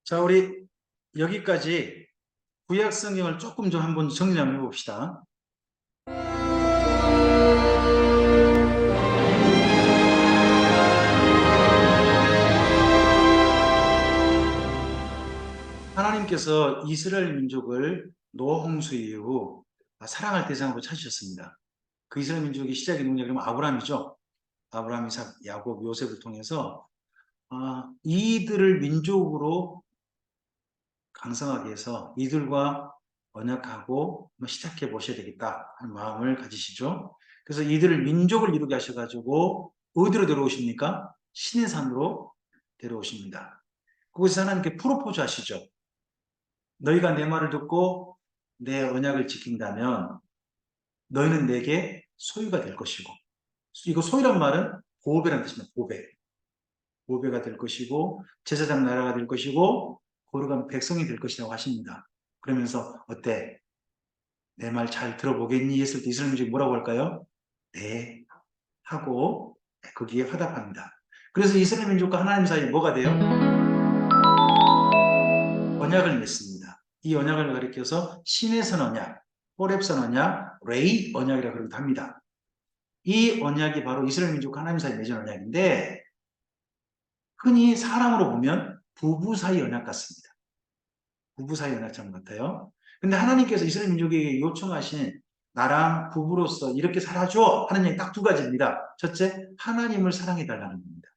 자, 우리 여기까지 구약 성경을 조금 좀 한번 정리 한번 해봅시다. 하나님께서 이스라엘 민족을 노홍수 이후 사랑할 대상으로 찾으셨습니다. 그 이스라엘 민족의 시작이 누구냐 그러면 아브라함이죠. 아브라함, 이삭, 야곱, 요셉을 통해서 이들을 민족으로 강성하게 해서 이들과 언약하고 시작해 보셔야 되겠다 하는 마음을 가지시죠. 그래서 이들을 민족을 이루게 하셔가지고 어디로 데려오십니까? 신의 산으로 데려오십니다. 그곳에서 하나님께 프로포즈 하시죠. 너희가 내 말을 듣고 내 언약을 지킨다면 너희는 내게 소유가 될 것이고, 이거 소유란 말은 보배라는 뜻입니다. 보배. 보배가 될 것이고 제사장 나라가 될 것이고 거룩한 백성이 될 것이라고 하십니다. 그러면서 어때? 내 말 잘 들어보겠니? 했을 때 이스라엘 민족이 뭐라고 할까요? 네 하고 거기에 화답합니다. 그래서 이스라엘 민족과 하나님 사이에 뭐가 돼요? 언약을 맺습니다. 이 언약을 가리켜서 신의 선 언약, 호렙 선 언약, 레이 언약이라고 그러기도 합니다. 이 언약이 바로 이스라엘 민족과 하나님 사이에 맺은 언약인데 흔히 사람으로 보면 부부 사이 언약 같습니다. 부부 사이 연약점 같아요. 근데 하나님께서 이스라엘 민족에게 요청하신 나랑 부부로서 이렇게 살아줘 하는 얘기 딱 두 가지입니다. 첫째, 하나님을 사랑해달라는 겁니다.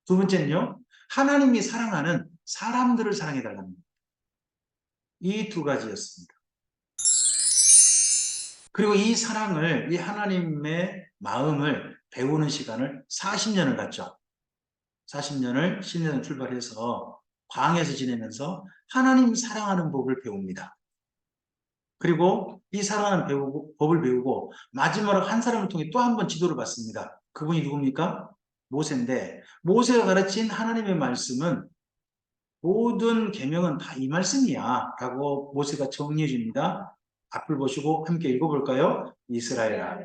두 번째는요, 하나님이 사랑하는 사람들을 사랑해달라는 겁니다. 이 두 가지였습니다. 그리고 이 사랑을, 이 하나님의 마음을 배우는 시간을 40년을 갖죠. 40년을 신에서 출발해서 광야에서 지내면서 하나님 사랑하는 법을 배웁니다. 그리고 이 사랑하는 법을 배우고 마지막으로 한 사람을 통해 또 한 번 지도를 받습니다. 그분이 누굽니까? 모세인데 모세가 가르친 하나님의 말씀은 모든 계명은 다 이 말씀이야 라고 모세가 정리해 줍니다. 앞을 보시고 함께 읽어볼까요? 이스라엘아,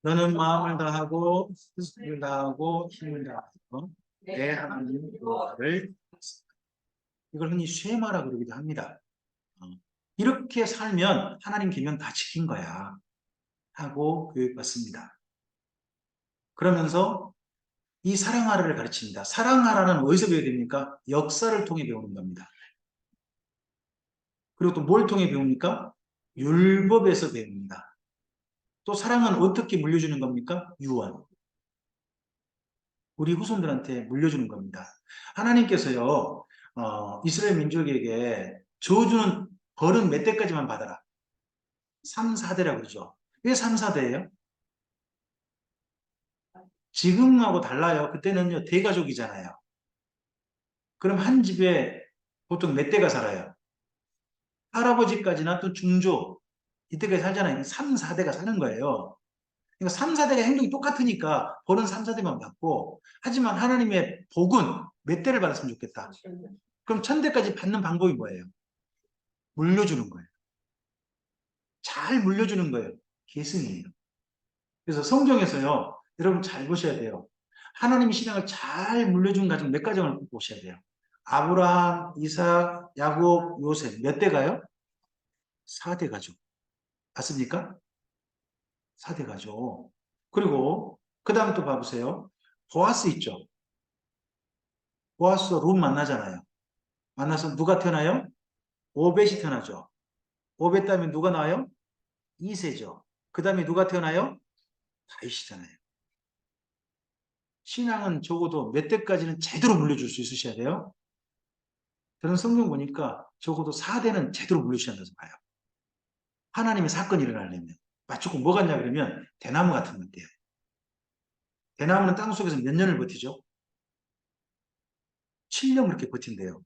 너는 마음을 다하고 뜻을 다하고 힘을 다하고 내 하나님 여호와를, 이걸 흔히 쉐마라 그러기도 합니다. 이렇게 살면 하나님 계명 다 지킨 거야 하고 교육받습니다. 그러면서 이 사랑하라를 가르칩니다. 사랑하라는 어디서 배워야 됩니까? 역사를 통해 배우는 겁니다. 그리고 또 뭘 통해 배웁니까? 율법에서 배웁니다. 또 사랑은 어떻게 물려주는 겁니까? 유언. 우리 후손들한테 물려주는 겁니다. 하나님께서요, 이스라엘 민족에게 저주는 벌은 몇 대까지만 받아라. 3, 4대라고 그러죠. 왜 3, 4대예요? 지금하고 달라요. 그때는요, 대가족이잖아요. 그럼 한 집에 보통 몇 대가 살아요? 할아버지까지나 또 중조, 이때까지 살잖아요. 3, 4대가 사는 거예요. 그러니까 3, 4대가 행동이 똑같으니까 벌은 3, 4대만 받고, 하지만 하나님의 복은 몇 대를 받았으면 좋겠다. 그럼 1000대까지 받는 방법이 뭐예요? 물려주는 거예요. 잘 물려주는 거예요. 계승이에요. 그래서 성경에서요, 여러분 잘 보셔야 돼요. 하나님이 신앙을 잘 물려준 가정 몇 가정을 보셔야 돼요. 아브라함, 이삭, 야곱, 요셉 몇 대가요? 4대 가족. 맞습니까? 4대 가족. 그리고 그 다음에 또 봐보세요. 보아스 있죠. 보아스와 룻 만나잖아요. 만나서 누가 태어나요? 오벳이 태어나죠. 오벳 다음에 누가 나와요? 이세죠. 그 다음에 누가 태어나요? 다윗이잖아요. 신앙은 적어도 몇 대까지는 제대로 물려줄 수 있으셔야 돼요. 저는 성경 보니까 적어도 4대는 제대로 물려주셔야 한다고 봐요. 하나님의 사건이 일어나려면. 마치고 뭐 같냐 그러면 대나무 같은 건데요. 대나무는 땅속에서 몇 년을 버티죠? 7년 그렇게 버틴대요.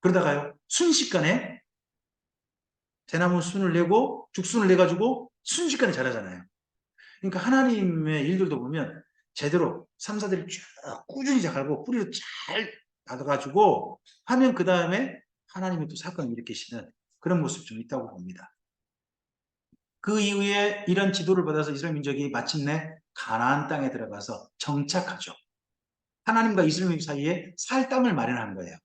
그러다가요, 순식간에 대나무 순을 내고 죽순을 내가지고 순식간에 자라잖아요. 그러니까 하나님의 일들도 보면 제대로 3, 4대를 쭉 꾸준히 자라고 뿌리를 잘 놔둬가지고 하면 그 다음에 하나님이 또 사건을 일으키시는 그런 모습이 좀 있다고 봅니다. 그 이후에 이런 지도를 받아서 이스라엘 민족이 마침내 가나안 땅에 들어가서 정착하죠. 하나님과 이스라엘 민족 사이에 살 땅을 마련한 거예요.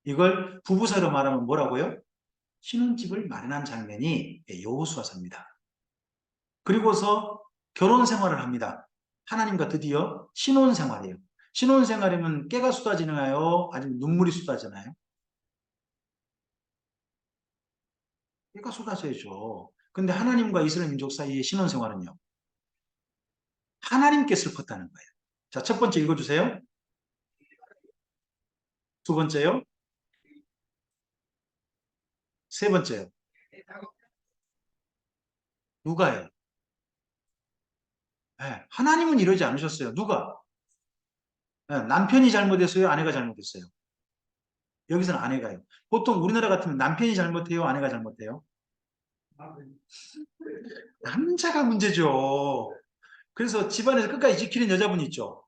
이걸 부부 사이로 말하면 뭐라고요? 신혼집을 마련한 장면이 여호수아서입니다. 그리고서 결혼 생활을 합니다. 하나님과 드디어 신혼 생활이에요. 신혼 생활이면 깨가 쏟아지나요? 아니면 눈물이 쏟아지나요? 깨가 쏟아져야죠. 근데 하나님과 이스라엘 민족 사이의 신혼 생활은요. 하나님께 슬펐다는 거예요. 자, 첫 번째 읽어주세요. 두 번째요. 세 번째요. 누가요? 네, 하나님은 이러지 않으셨어요. 누가? 네, 남편이 잘못했어요? 아내가 잘못했어요? 여기서는 아내가요. 보통 우리나라 같으면 남편이 잘못해요? 아내가 잘못해요? 남자가 문제죠. 그래서 집안에서 끝까지 지키는 여자분 있죠.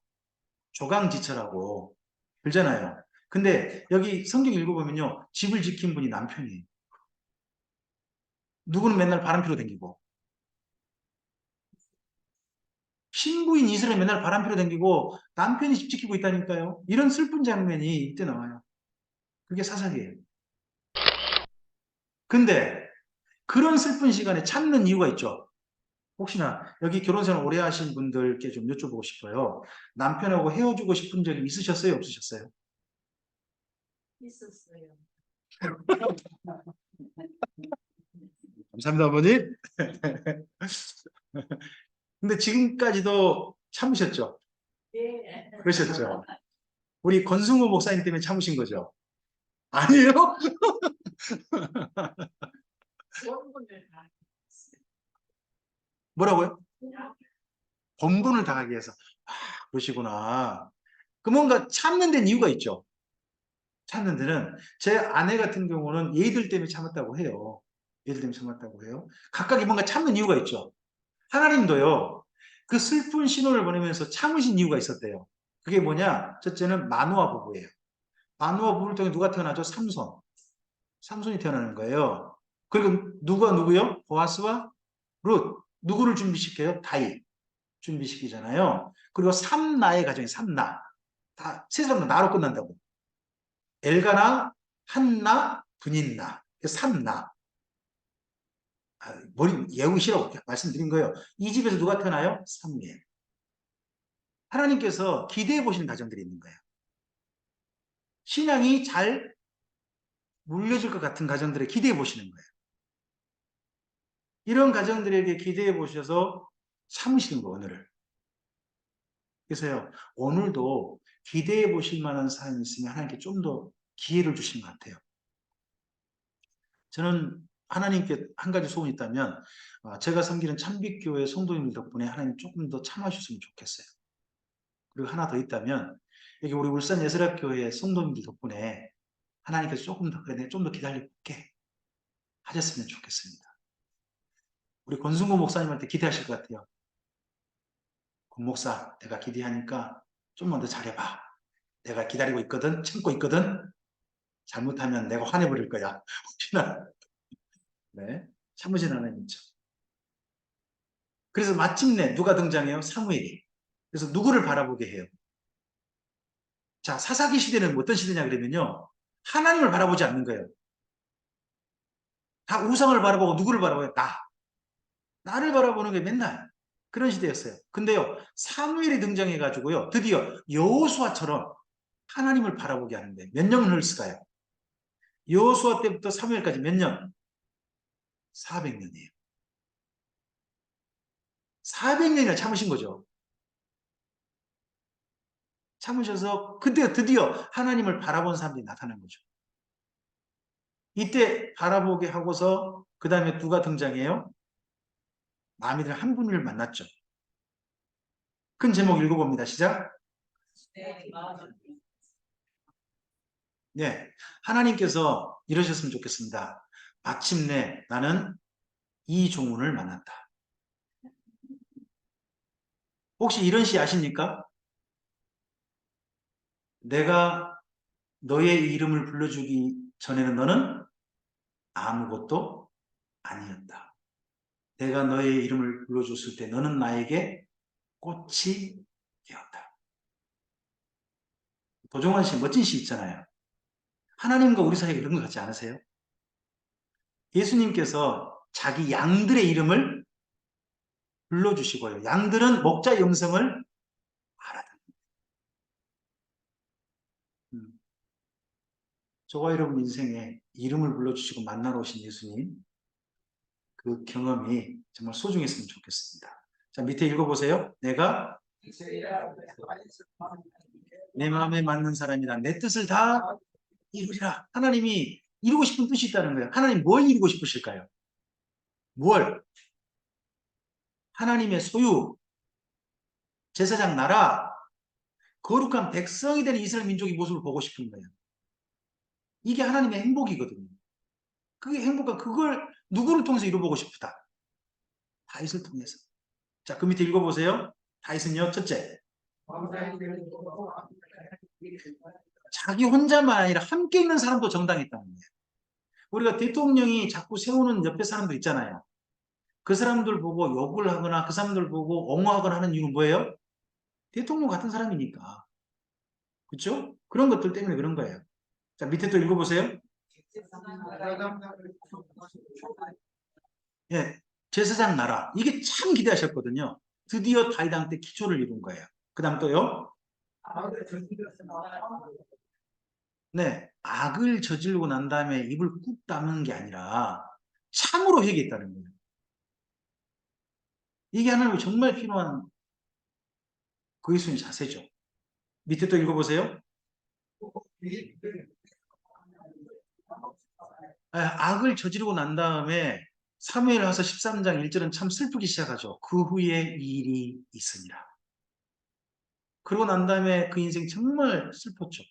조강지처라고. 그러잖아요. 근데 여기 성경 읽어보면요. 집을 지킨 분이 남편이에요. 누구는 맨날 바람피러 댕기고 신부인 이스라엘 맨날 바람피러 댕기고 남편이 집 지키고 있다니까요. 이런 슬픈 장면이 이때 나와요. 그게 사사기예요. 근데 그런 슬픈 시간에 참는 이유가 있죠. 혹시나 여기 결혼생활 오래 하신 분들께 좀 여쭤보고 싶어요. 남편하고 헤어지고 싶은 적이 있으셨어요? 없으셨어요? 있었어요. 감사합니다, 어머니. 근데 지금까지도 참으셨죠? 예. 그러셨죠? 우리 권승호 목사님 때문에 참으신 거죠? 아니에요? 원본을 다 뭐라고요? 했어요. 본분을 다하기 위해서. 아, 그러시구나. 그 뭔가 참는 데는 이유가 있죠. 참는 데는 제 아내 같은 경우는 얘들 때문에 참았다고 해요. 얘들 때문에 참았다고 해요. 각각이 뭔가 참는 이유가 있죠. 하나님도요. 그 슬픈 신호를 보내면서 참으신 이유가 있었대요. 그게 뭐냐? 첫째는 마노아 부부예요. 마노아 부부를 통해 누가 태어나죠? 삼손. 삼손이 태어나는 거예요. 그리고 누가 누구요? 보아스와 룻. 누구를 준비시켜요? 다윗. 준비시키잖아요. 그리고 삼나의 가정이 삼나. 다, 세 사람 다 나로 끝난다고. 엘가나, 한나, 분인나. 삼나. 아, 머리 예우시라고 말씀드린 거예요. 이 집에서 누가 태어나요? 삼무엘. 하나님께서 기대해 보시는 가정들이 있는 거예요. 신앙이 잘 물려줄 것 같은 가정들에 기대해 보시는 거예요. 이런 가정들에게 기대해 보셔서 참으시는 거예요, 오늘을. 그래서요, 오늘도 기대해 보실 만한 사람이 있으면 하나님께 좀 더 기회를 주신 것 같아요. 저는 하나님께 한 가지 소원이 있다면, 제가 섬기는 참빛교회 성도님들 덕분에 하나님 조금 더 참아주셨으면 좋겠어요. 그리고 하나 더 있다면, 여기 우리 울산 예술학교회 성도님들 덕분에 하나님께서 조금 더, 그래, 좀 더 기다려볼게 하셨으면 좋겠습니다. 우리 권순구 목사님한테 기대하실 것 같아요. 권 목사, 내가 기대하니까 좀만 더 잘해봐. 내가 기다리고 있거든, 참고 있거든. 잘못하면 내가 화내버릴 거야. 혹시나. 네, 참으신 하나님 있죠. 그래서 마침내 누가 등장해요? 사무엘이. 그래서 누구를 바라보게 해요? 자, 사사기 시대는 어떤 시대냐 그러면요. 하나님을 바라보지 않는 거예요. 다 우상을 바라보고 누구를 바라봐요? 나. 나를 바라보는 게 맨날 그런 시대였어요. 근데요, 사무엘이 등장해가지고요, 드디어 여호수아처럼 하나님을 바라보게 하는데 몇 년을 흘렀을까요? 여호수아 때부터 사무엘까지 몇 년? 400년이에요. 400년이나 참으신 거죠. 참으셔서 그때 드디어 하나님을 바라본 사람들이 나타난 거죠. 이때 바라보게 하고서 그 다음에 누가 등장해요? 마음에 드는 한 분을 만났죠. 큰 제목 읽어봅니다. 시작. 네, 맞아요. 네, 하나님께서 이러셨으면 좋겠습니다. 마침내 나는 이 종훈을 만났다. 혹시 이런 시 아십니까? 내가 너의 이름을 불러주기 전에는 너는 아무것도 아니었다. 내가 너의 이름을 불러줬을 때 너는 나에게 꽃이 되었다. 도종환 씨 멋진 시 있잖아요. 하나님과 우리 사이에 그런 것 같지 않으세요? 예수님께서 자기 양들의 이름을 불러주시고요. 양들은 목자의 음성을 알아듣는. 음, 저와 여러분 인생에 이름을 불러주시고 만나러 오신 예수님, 그 경험이 정말 소중했으면 좋겠습니다. 자, 밑에 읽어보세요. 내가 내 마음에 맞는 사람이다. 내 뜻을 다 이루리라. 하나님이 이루고 싶은 뜻이 있다는 거예요. 하나님 뭘 이루고 싶으실까요? 뭘? 하나님의 소유, 제사장 나라, 거룩한 백성이 되는 이스라엘 민족의 모습을 보고 싶은 거예요. 이게 하나님의 행복이거든요. 그게 행복한 그걸 누구를 통해서 이루어보고 싶다. 다윗을 통해서. 자, 그 밑에 읽어보세요. 다윗은요, 첫째, 자기 혼자만 아니라 함께 있는 사람도 정당했다는 거예요. 우리가 대통령이 자꾸 세우는 옆에 사람들 있잖아요. 그 사람들 보고 욕을 하거나 그 사람들 보고 옹호하거나 하는 이유는 뭐예요? 대통령 같은 사람이니까. 그렇죠? 그런 것들 때문에 그런 거예요. 자, 밑에 또 읽어보세요. 예, 제사장 나라. 이게 참 기대하셨거든요. 드디어 다윗한테 기초를 이룬 거예요. 그 다음 또요. 네, 악을 저지르고 난 다음에 입을 꾹 다무는 게 아니라 참으로 회개했다는 거예요. 이게 하나님이 정말 필요한 그리스도인 자세죠. 밑에 또 읽어보세요. 악을 저지르고 난 다음에 사무엘하서 13장 1절은 참 슬프기 시작하죠. 그 후에 이 일이 있으니라. 그러고 난 다음에 그 인생 정말 슬펐죠.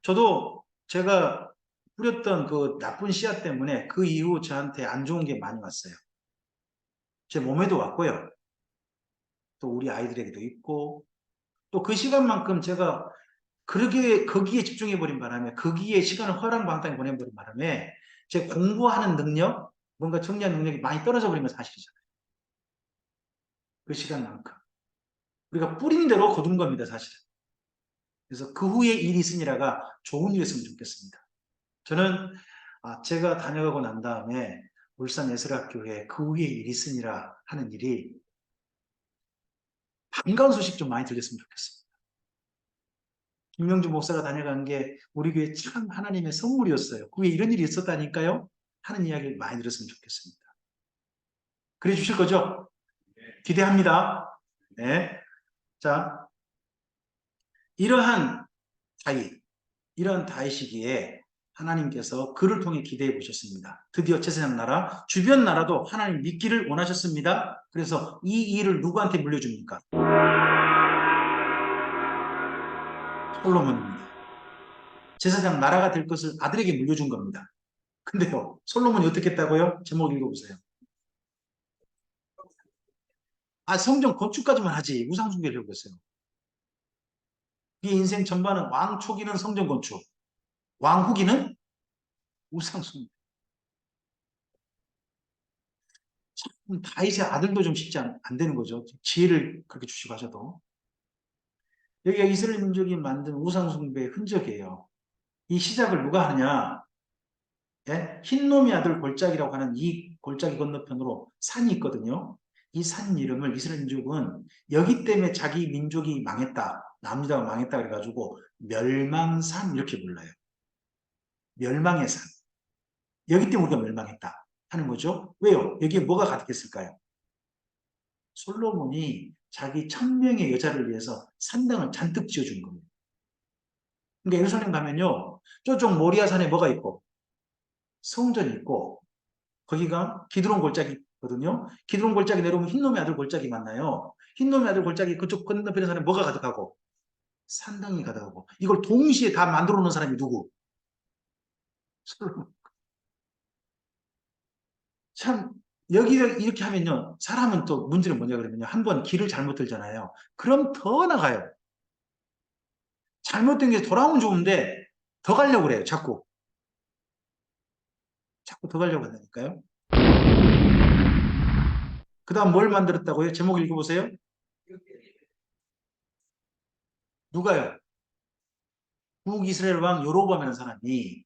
저도 제가 뿌렸던 그 나쁜 씨앗 때문에 그 이후 저한테 안 좋은 게 많이 왔어요. 제 몸에도 왔고요. 또 우리 아이들에게도 있고 또 그 시간만큼 제가 그러게 거기에 집중해버린 바람에 거기에 시간을 허랑방탕히 보내버린 바람에 제 공부하는 능력, 뭔가 정리하는 능력이 많이 떨어져 버린 건 사실이잖아요. 그 시간만큼. 우리가 뿌린 대로 거둔 겁니다, 사실은. 그래서 그 후에 일이 있으니라가 좋은 일이었으면 좋겠습니다. 저는 제가 다녀가고 난 다음에 울산 예술학교에 그 후에 일이 있으니라 하는 일이 반가운 소식 좀 많이 들렸으면 좋겠습니다. 김명주 목사가 다녀간 게 우리 교회 참 하나님의 선물이었어요. 그 후에 이런 일이 있었다니까요? 하는 이야기를 많이 들었으면 좋겠습니다. 그래 주실 거죠? 기대합니다. 네. 자, 이러한 다윗, 이러한 다윗이기에 하나님께서 그를 통해 기대해 보셨습니다. 드디어 제사장 나라, 주변 나라도 하나님 믿기를 원하셨습니다. 그래서 이 일을 누구한테 물려줍니까? 솔로몬입니다. 제사장 나라가 될 것을 아들에게 물려준 겁니다. 근데요, 솔로몬이 어떻게 했다고요? 제목 읽어보세요. 성전 건축까지만 하지 우상 숭배를 하고 있어요. 이 인생 전반은 왕 초기는 성전 건축, 왕 후기는 우상 숭배. 다윗의 아들도 좀 쉽지 안 되는 거죠. 지혜를 그렇게 주시고 하셔도. 여기가 이스라엘 민족이 만든 우상 숭배의 흔적이에요. 이 시작을 누가 하느냐? 예? 흰놈의 아들 골짜기라고 하는 이 골짜기 건너편으로 산이 있거든요. 이 산 이름을 이스라엘 민족은 여기 때문에 자기 민족이 망했다. 남유다가 망했다 그래가지고 멸망산 이렇게 불러요. 멸망의 산. 여기 때문에 우리가 멸망했다 하는 거죠. 왜요? 여기에 뭐가 가득했을까요? 솔로몬이 자기 1000명의 여자를 위해서 산당을 잔뜩 지어준 겁니다. 그러니까 예루살렘 가면요. 저쪽 모리아산에 뭐가 있고 성전이 있고 거기가 기드론 골짜기거든요. 기드론 골짜기 내려오면 흰놈의 아들 골짜기 만나요. 흰놈의 아들 골짜기 그쪽 건너편에 사는 뭐가 가득하고 산당이 가득하고 이걸 동시에 다 만들어 놓은 사람이 누구? 솔로몬. 참 여기 이렇게 하면요. 사람은 또 문제는 뭐냐 그러면요. 한번 길을 잘못 들잖아요. 그럼 더 나가요. 잘못된 게 돌아오면 좋은데 더 가려고 그래요. 자꾸 더 가려고 한다니까요. 그 다음 뭘 만들었다고요? 제목 읽어보세요. 누가요? 북이스라엘 왕 여로보암이라는 사람이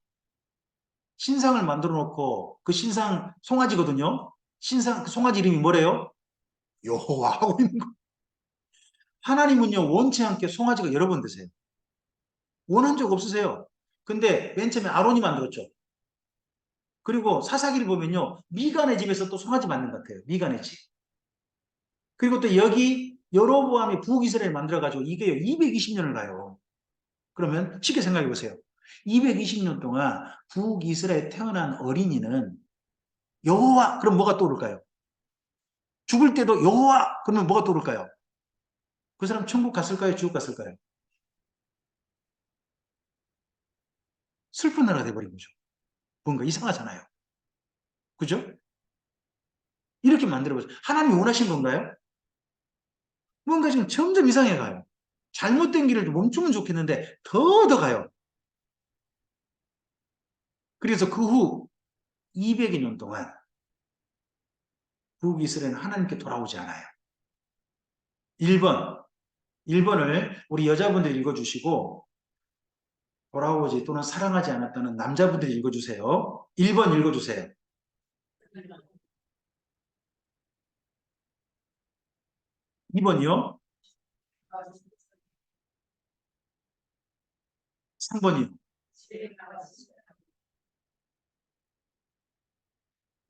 신상을 만들어 놓고 그 신상 송아지거든요. 신상 그 송아지 이름이 뭐래요? 여호와 하고 있는 거. 하나님은요 원치 않게 송아지가 여러 번 되세요. 원한 적 없으세요. 근데 맨 처음에 아론이 만들었죠. 그리고 사사기를 보면요 미간의 집에서 또 송아지 만든 것 같아요. 미간의 집. 그리고 또 여기 여로보암이 북이스라엘 만들어가지고 이게요 220년을 가요. 그러면 쉽게 생각해 보세요. 220년 동안 북이스라엘에 태어난 어린이는 여호와 그럼 뭐가 떠오를까요? 죽을 때도 여호와 그러면 뭐가 떠오를까요? 그 사람 천국 갔을까요? 지옥 갔을까요? 슬픈 나라가 돼버린 거죠. 뭔가 이상하잖아요. 그죠? 이렇게 만들어보세요. 하나님이 원하신 건가요? 뭔가 지금 점점 이상해가요. 잘못된 길을 멈추면 좋겠는데 더 가요. 그래서 그 후 200여 년 동안 북이스라엘은 하나님께 돌아오지 않아요. 1번을 우리 여자분들 읽어주시고 돌아오지 또는 사랑하지 않았다는 남자분들이 읽어주세요. 1번 읽어주세요. 2번이요? 3번이요?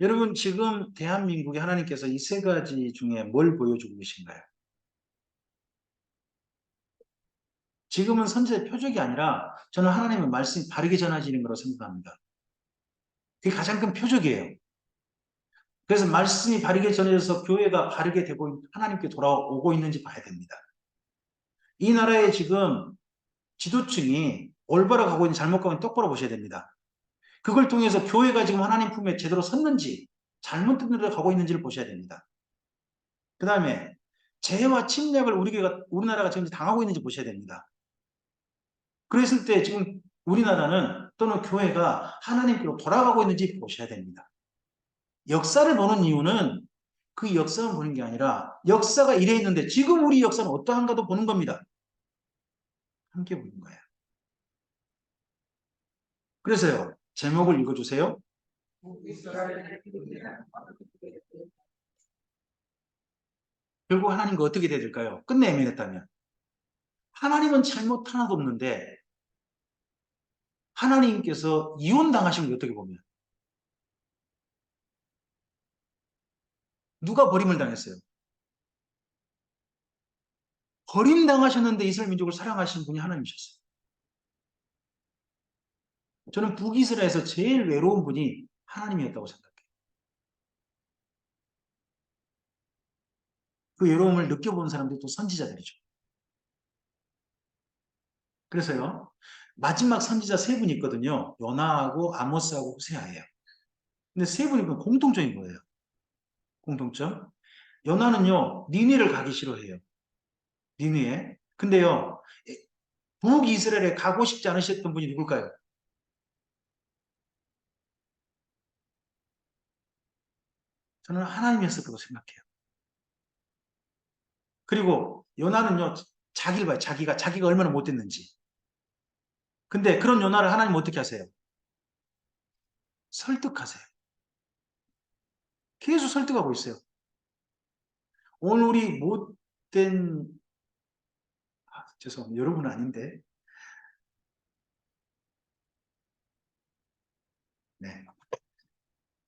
여러분 지금 대한민국에 하나님께서 이 세 가지 중에 뭘 보여주고 계신가요? 지금은 선지자의 표적이 아니라 저는 하나님의 말씀이 바르게 전해지는 거라고 생각합니다. 그게 가장 큰 표적이에요. 그래서 말씀이 바르게 전해져서 교회가 바르게 되고 하나님께 돌아오고 있는지 봐야 됩니다. 이 나라의 지금 지도층이 올바로 가고 있는 잘못 가고 있는 똑바로 보셔야 됩니다. 그걸 통해서 교회가 지금 하나님 품에 제대로 섰는지 잘못된 데로 가고 있는지를 보셔야 됩니다. 그 다음에 재해와 침략을 우리나라가 지금 당하고 있는지 보셔야 됩니다. 그랬을 때 지금 우리나라는 또는 교회가 하나님께로 돌아가고 있는지 보셔야 됩니다. 역사를 보는 이유는 그 역사만 보는 게 아니라 역사가 이래 있는데 지금 우리 역사는 어떠한가도 보는 겁니다. 함께 보는 거예요. 그래서요. 제목을 읽어주세요. 결국 하나님과 어떻게 돼야 될까요? 끝내 애매했다면. 하나님은 잘못 하나도 없는데 하나님께서 이혼당하신 게 어떻게 보면 누가 버림을 당했어요? 버림당하셨는데 이스라엘 민족을 사랑하신 분이 하나님이셨어요. 저는 북이스라엘에서 제일 외로운 분이 하나님이었다고 생각해요. 그 외로움을 느껴본 사람들이 또 선지자들이죠. 그래서요. 마지막 선지자 세 분이 있거든요. 요나하고 아모스하고 호세아예요. 근데 세 분이 공통점이 뭐예요? 공통점? 요나는요. 니느웨를 가기 싫어해요. 니느웨. 근데요. 북이스라엘에 가고 싶지 않으셨던 분이 누굴까요? 저는 하나님이었을 거라고 생각해요. 그리고 요나는요. 자기를 봐요. 자기가 얼마나 못됐는지. 근데 그런 요나를 하나님 어떻게 하세요? 설득하세요. 계속 설득하고 있어요. 오늘 우리 못된 죄송합니다. 여러분은 아닌데 네.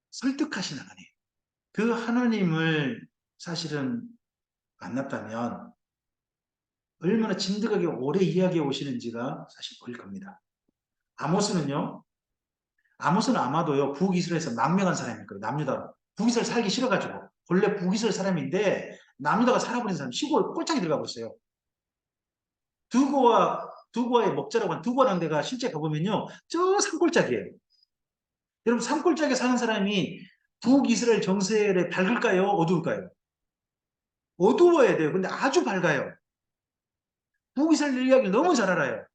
설득하신 하나님. 그 하나님을 사실은 만났다면 얼마나 진득하게 오래 이야기해 오시는지가 사실 보일 겁니다. 아모스는요. 아모스는 아마도요. 북이스라엘에서 망명한 사람일 거예요. 남유다로. 북이스라엘 살기 싫어가지고. 원래 북이스라엘 사람인데 남유다가 살아버린 사람 시골 꼴짝이 들어가고 있어요. 두고와의 먹자라고 한 두고라는 데가 실제 가보면요. 저 산골짜기예요. 여러분 산골짜기에 사는 사람이 북이스라엘 정세에 밝을까요? 어두울까요? 어두워야 돼요. 근데 아주 밝아요. 북이스라엘 이야기를 너무 잘 알아요.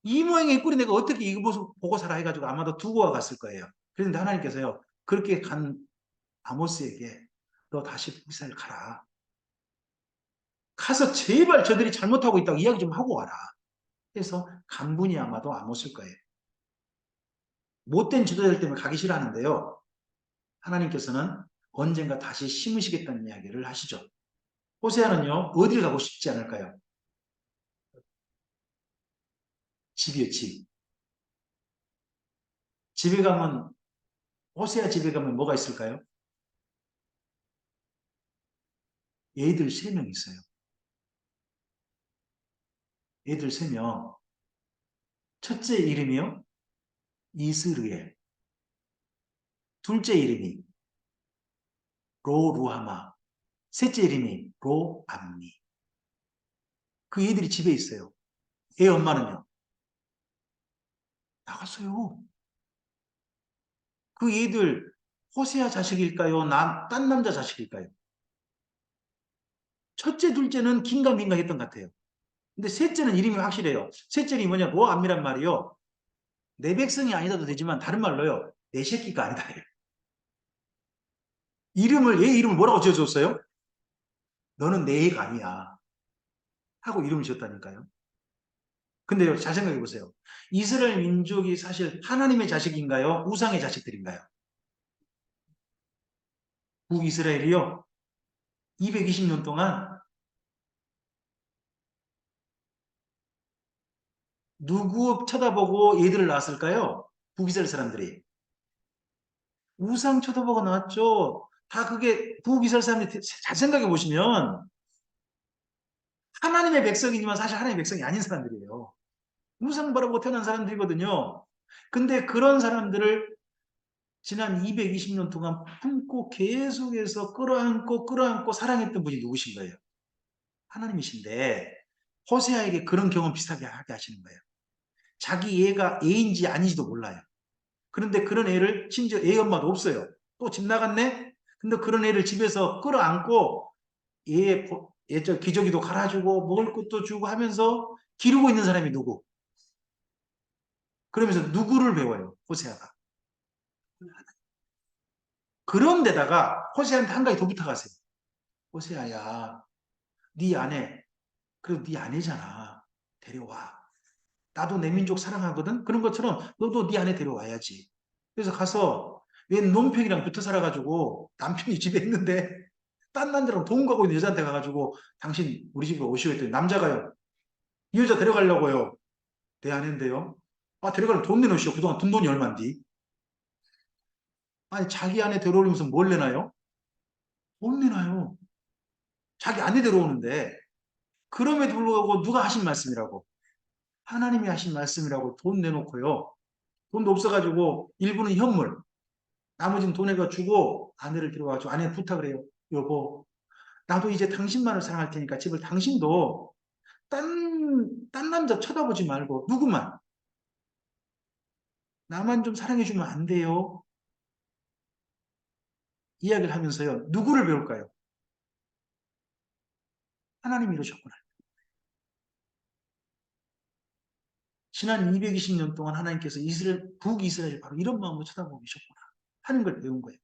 이 모양의 꼴이 내가 어떻게 이 모습 보고 살아 해가지고 아마도 두고와 갔을 거예요. 그런데 하나님께서요. 그렇게 간 아모스에게 너 다시 북이스라엘 가라. 가서 제발 저들이 잘못하고 있다고 이야기 좀 하고 와라. 그래서 간분이 아마도 안 오실 거예요. 못된 지도자들 때문에 가기 싫어하는데요. 하나님께서는 언젠가 다시 심으시겠다는 이야기를 하시죠. 호세아는요, 어딜 가고 싶지 않을까요? 집이요, 집. 집에 가면, 호세아 집에 가면 뭐가 있을까요? 애들 3명 있어요. 애들 3명. 첫째 이름이요, 이스르엘. 둘째 이름이 로루하마. 셋째 이름이 로암미. 그 애들이 집에 있어요. 애 엄마는요, 나갔어요. 그 애들 호세아 자식일까요? 딴 남자 자식일까요? 첫째, 둘째는 긴가민가 했던 것 같아요. 근데 셋째는 이름이 확실해요. 셋째 이름이 뭐냐? 로암미란 말이요. 내 백성이 아니다도 되지만 다른 말로요. 내 새끼가 아니다. 얘 이름을 뭐라고 지어줬어요? 너는 내 애가 아니야. 하고 이름을 지었다니까요. 근데요, 잘 생각해 보세요. 이스라엘 민족이 사실 하나님의 자식인가요? 우상의 자식들인가요? 북이스라엘이요. 220년 동안 누구 쳐다보고 얘들을 낳았을까요? 북이스라엘 사람들이. 우상 쳐다보고 낳았죠. 다 그게 북이스라엘 사람들이 잘 생각해 보시면 하나님의 백성이지만 사실 하나님의 백성이 아닌 사람들이에요. 우상 바라보고 태어난 사람들이거든요. 근데 그런 사람들을 지난 220년 동안 품고 계속해서 끌어안고 사랑했던 분이 누구신 거예요? 하나님이신데 호세아에게 그런 경험 비슷하게 하게 하시는 거예요. 자기 애가 애인지 아닌지도 몰라요. 그런데 그런 애를 심지어 애 엄마도 없어요. 또 집 나갔네? 근데 그런 애를 집에서 끌어안고 얘저 기저귀도 갈아주고 먹을 것도 주고 하면서 기르고 있는 사람이 누구? 그러면서 누구를 배워요? 호세아가. 그런데다가 호세아한테 한 가지 더 부탁하세요. 호세아야, 네 아내, 그래도 네 아내잖아. 데려와. 나도 내 민족 사랑하거든? 그런 것처럼 너도 네 아내 데려와야지. 그래서 가서 웬 논평이랑 붙어 살아가지고 남편이 집에 있는데 딴 남자랑 돈 가고 있는 여자한테 가가지고 당신 우리 집에 오시오 했더니 남자가요. 이 여자 데려가려고요. 내 아내인데요. 아, 데려가려면 돈 내놓으시오. 그동안 든 돈이 얼만디? 아니, 자기 아내 데려오면서 뭘 내나요? 못 내놔요. 자기 아내 데려오는데. 그럼에도 불구하고 누가 하신 말씀이라고? 하나님이 하신 말씀이라고 돈 내놓고요. 돈도 없어가지고 일부는 현물, 나머지는 돈에다 주고 아내를 데려와가지고 아내 부탁을 해요. 여보, 나도 이제 당신만을 사랑할 테니까 제발 당신도 딴 남자 쳐다보지 말고 누구만 나만 좀 사랑해주면 안 돼요? 이야기를 하면서요. 누구를 배울까요? 하나님이 이러셨구나. 지난 220년 동안 하나님께서 북이스라엘 바로 이런 마음으로 쳐다보고 계셨구나 하는 걸 배운 거예요.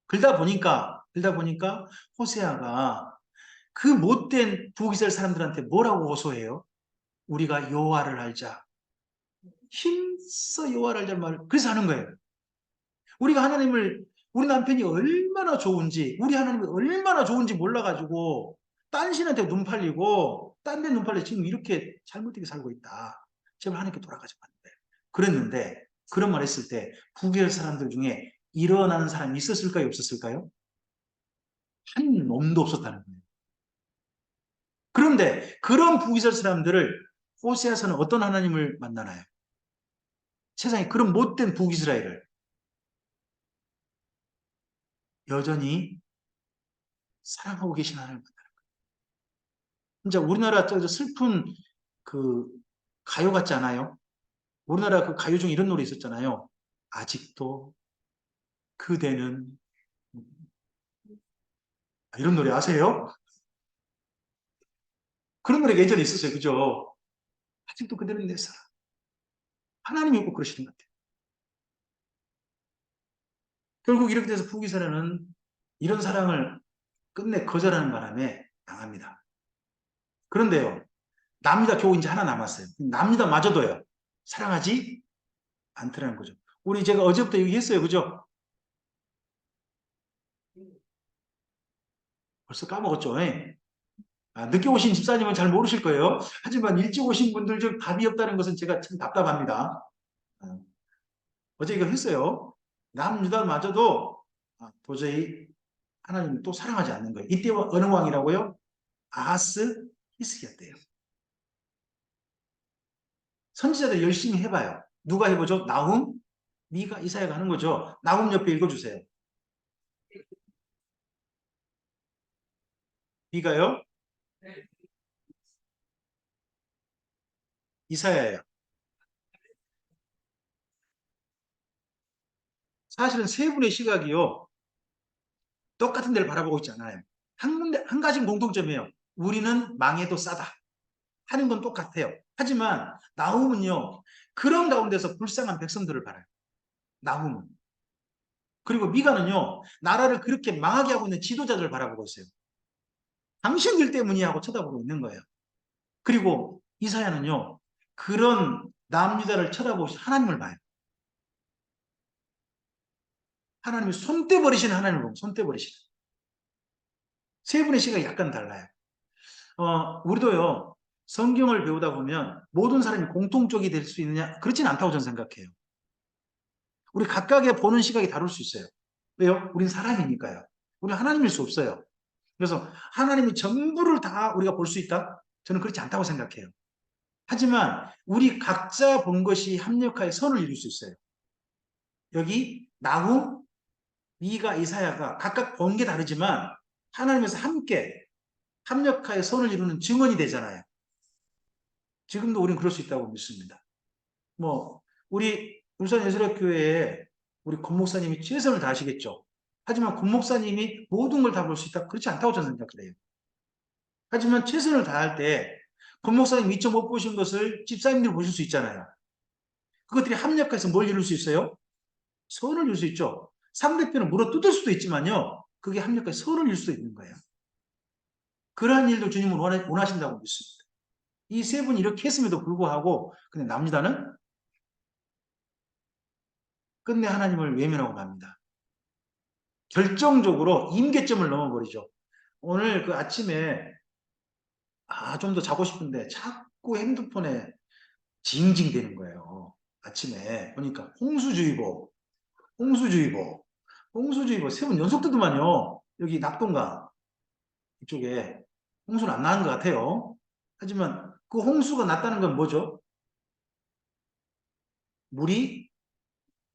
그러다 보니까 호세아가 그 못된 북이스라엘 사람들한테 뭐라고 호소해요? 우리가 여호와를 알자. 힘써 여호와를 알자 말을 그래서 하는 거예요. 우리가 우리 남편이 얼마나 좋은지 우리 하나님이 얼마나 좋은지 몰라가지고 딴 신한테 눈 팔리고 딴 데 눈 팔려 지금 이렇게 잘못되게 살고 있다. 제발 하나님께 돌아가지 말래. 그랬는데 그런 말 했을 때 북이스라엘 사람들 중에 일어나는 사람이 있었을까요? 없었을까요? 한 놈도 없었다는 거예요. 그런데 그런 북이스라엘 사람들을 호세아서는 어떤 하나님을 만나나요? 세상에 그런 못된 북이스라엘을 여전히 사랑하고 계신 하나님을 만나는 거예요. 진짜 우리나라 저 슬픈 그 가요 같지 않아요? 우리나라 그 가요 중에 이런 노래 있었잖아요. 아직도 그대는 이런 노래 아세요? 그런 노래가 예전에 있었어요. 그죠? 아직도 그대는 내 사랑. 하나님이 꼭 그러시는 것 같아요. 결국 이렇게 돼서 북이스라엘은 이런 사랑을 끝내 거절하는 바람에 당합니다. 그런데요. 남유다 겨우 이제 하나 남았어요. 남유다마저도요. 사랑하지 않더라는 거죠. 우리 제가 어제부터 얘기했어요. 그죠? 벌써 까먹었죠? 예. 늦게 오신 집사님은 잘 모르실 거예요. 하지만 일찍 오신 분들 중 답이 없다는 것은 제가 참 답답합니다. 어제 이거 했어요. 남유다마저도 도저히 하나님 또 사랑하지 않는 거예요. 이때 어느 왕이라고요? 아하스 히스기야때요. 선지자들 열심히 해봐요. 누가 해보죠? 나훔, 미가, 이사야가 하는 거죠. 나훔 옆에 읽어주세요. 미가요? 이사야예요. 사실은 세 분의 시각이요. 똑같은 데를 바라보고 있지 않아요. 한 가지 공통점이에요. 우리는 망해도 싸다. 하는 건 똑같아요. 하지만 나훔은요. 그런 가운데서 불쌍한 백성들을 바라요. 나훔은. 그리고 미가는요. 나라를 그렇게 망하게 하고 있는 지도자들을 바라보고 있어요. 당신들 때문이야 하고 쳐다보고 있는 거예요. 그리고 이사야는요. 그런 남유다를 쳐다보시 하나님을 봐요. 하나님이 손 떼버리시는 하나님을 보고 손 떼버리시는. 세 분의 시각이 약간 달라요. 우리도요. 성경을 배우다 보면 모든 사람이 공통적이 될 수 있느냐? 그렇진 않다고 저는 생각해요. 우리 각각의 보는 시각이 다를 수 있어요. 왜요? 우린 사람이니까요. 우리는 하나님일 수 없어요. 그래서 하나님이 전부를 다 우리가 볼 수 있다? 저는 그렇지 않다고 생각해요. 하지만 우리 각자 본 것이 합력하여 선을 이룰 수 있어요. 여기 나훔, 미가, 이사야가 각각 본 게 다르지만 하나님에서 함께 합력하여 선을 이루는 증언이 되잖아요. 지금도 우리는 그럴 수 있다고 믿습니다. 우리 울산예술학교에 우리 권 목사님이 최선을 다하시겠죠. 하지만 권 목사님이 모든 걸 다 볼 수 있다? 그렇지 않다고 저는 생각해요. 하지만 최선을 다할 때 권 목사님 미처 못 보신 것을 집사님들이 보실 수 있잖아요. 그것들이 합력해서 뭘 이룰 수 있어요? 선을 이룰 수 있죠. 상대편을 물어 뜯을 수도 있지만요. 그게 합력해서 선을 이룰 수 있는 거예요. 그러한 일도 주님은 원하신다고 믿습니다. 이 세 분이 이렇게 했음에도 불구하고 근데 남유다는 끝내 하나님을 외면하고 맙니다. 결정적으로 임계점을 넘어버리죠. 오늘 그 아침에 좀 더 자고 싶은데 자꾸 핸드폰에 징징대는 거예요. 아침에 보니까 홍수주의보, 홍수주의보, 홍수주의보 세 번 연속 뜨더만요. 여기 낙동강 이쪽에 홍수는 안 나는 것 같아요. 하지만 그 홍수가 났다는 건 뭐죠? 물이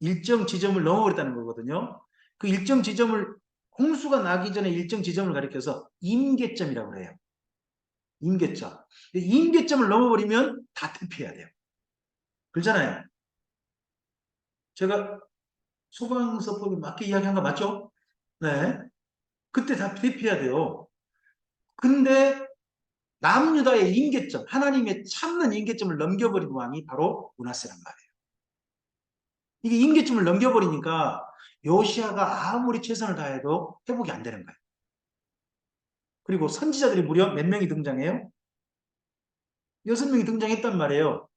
일정 지점을 넘어버렸다는 거거든요. 그 일정 지점을 홍수가 나기 전에 일정 지점을 가리켜서 임계점이라고 그래요. 임계점. 임계점을 넘어버리면 다 대피해야 돼요. 그렇잖아요. 제가 소방서법에 맞게 이야기한 거 맞죠? 네. 그때 다 대피해야 돼요. 근데 남유다의 임계점, 하나님의 참는 임계점을 넘겨버린 왕이 바로 므낫세란 말이에요. 이게 임계점을 넘겨버리니까 요시아가 아무리 최선을 다해도 회복이 안 되는 거예요. 그리고 선지자들이 무려 몇 명이 등장해요? 6명이 등장했단 말이에요.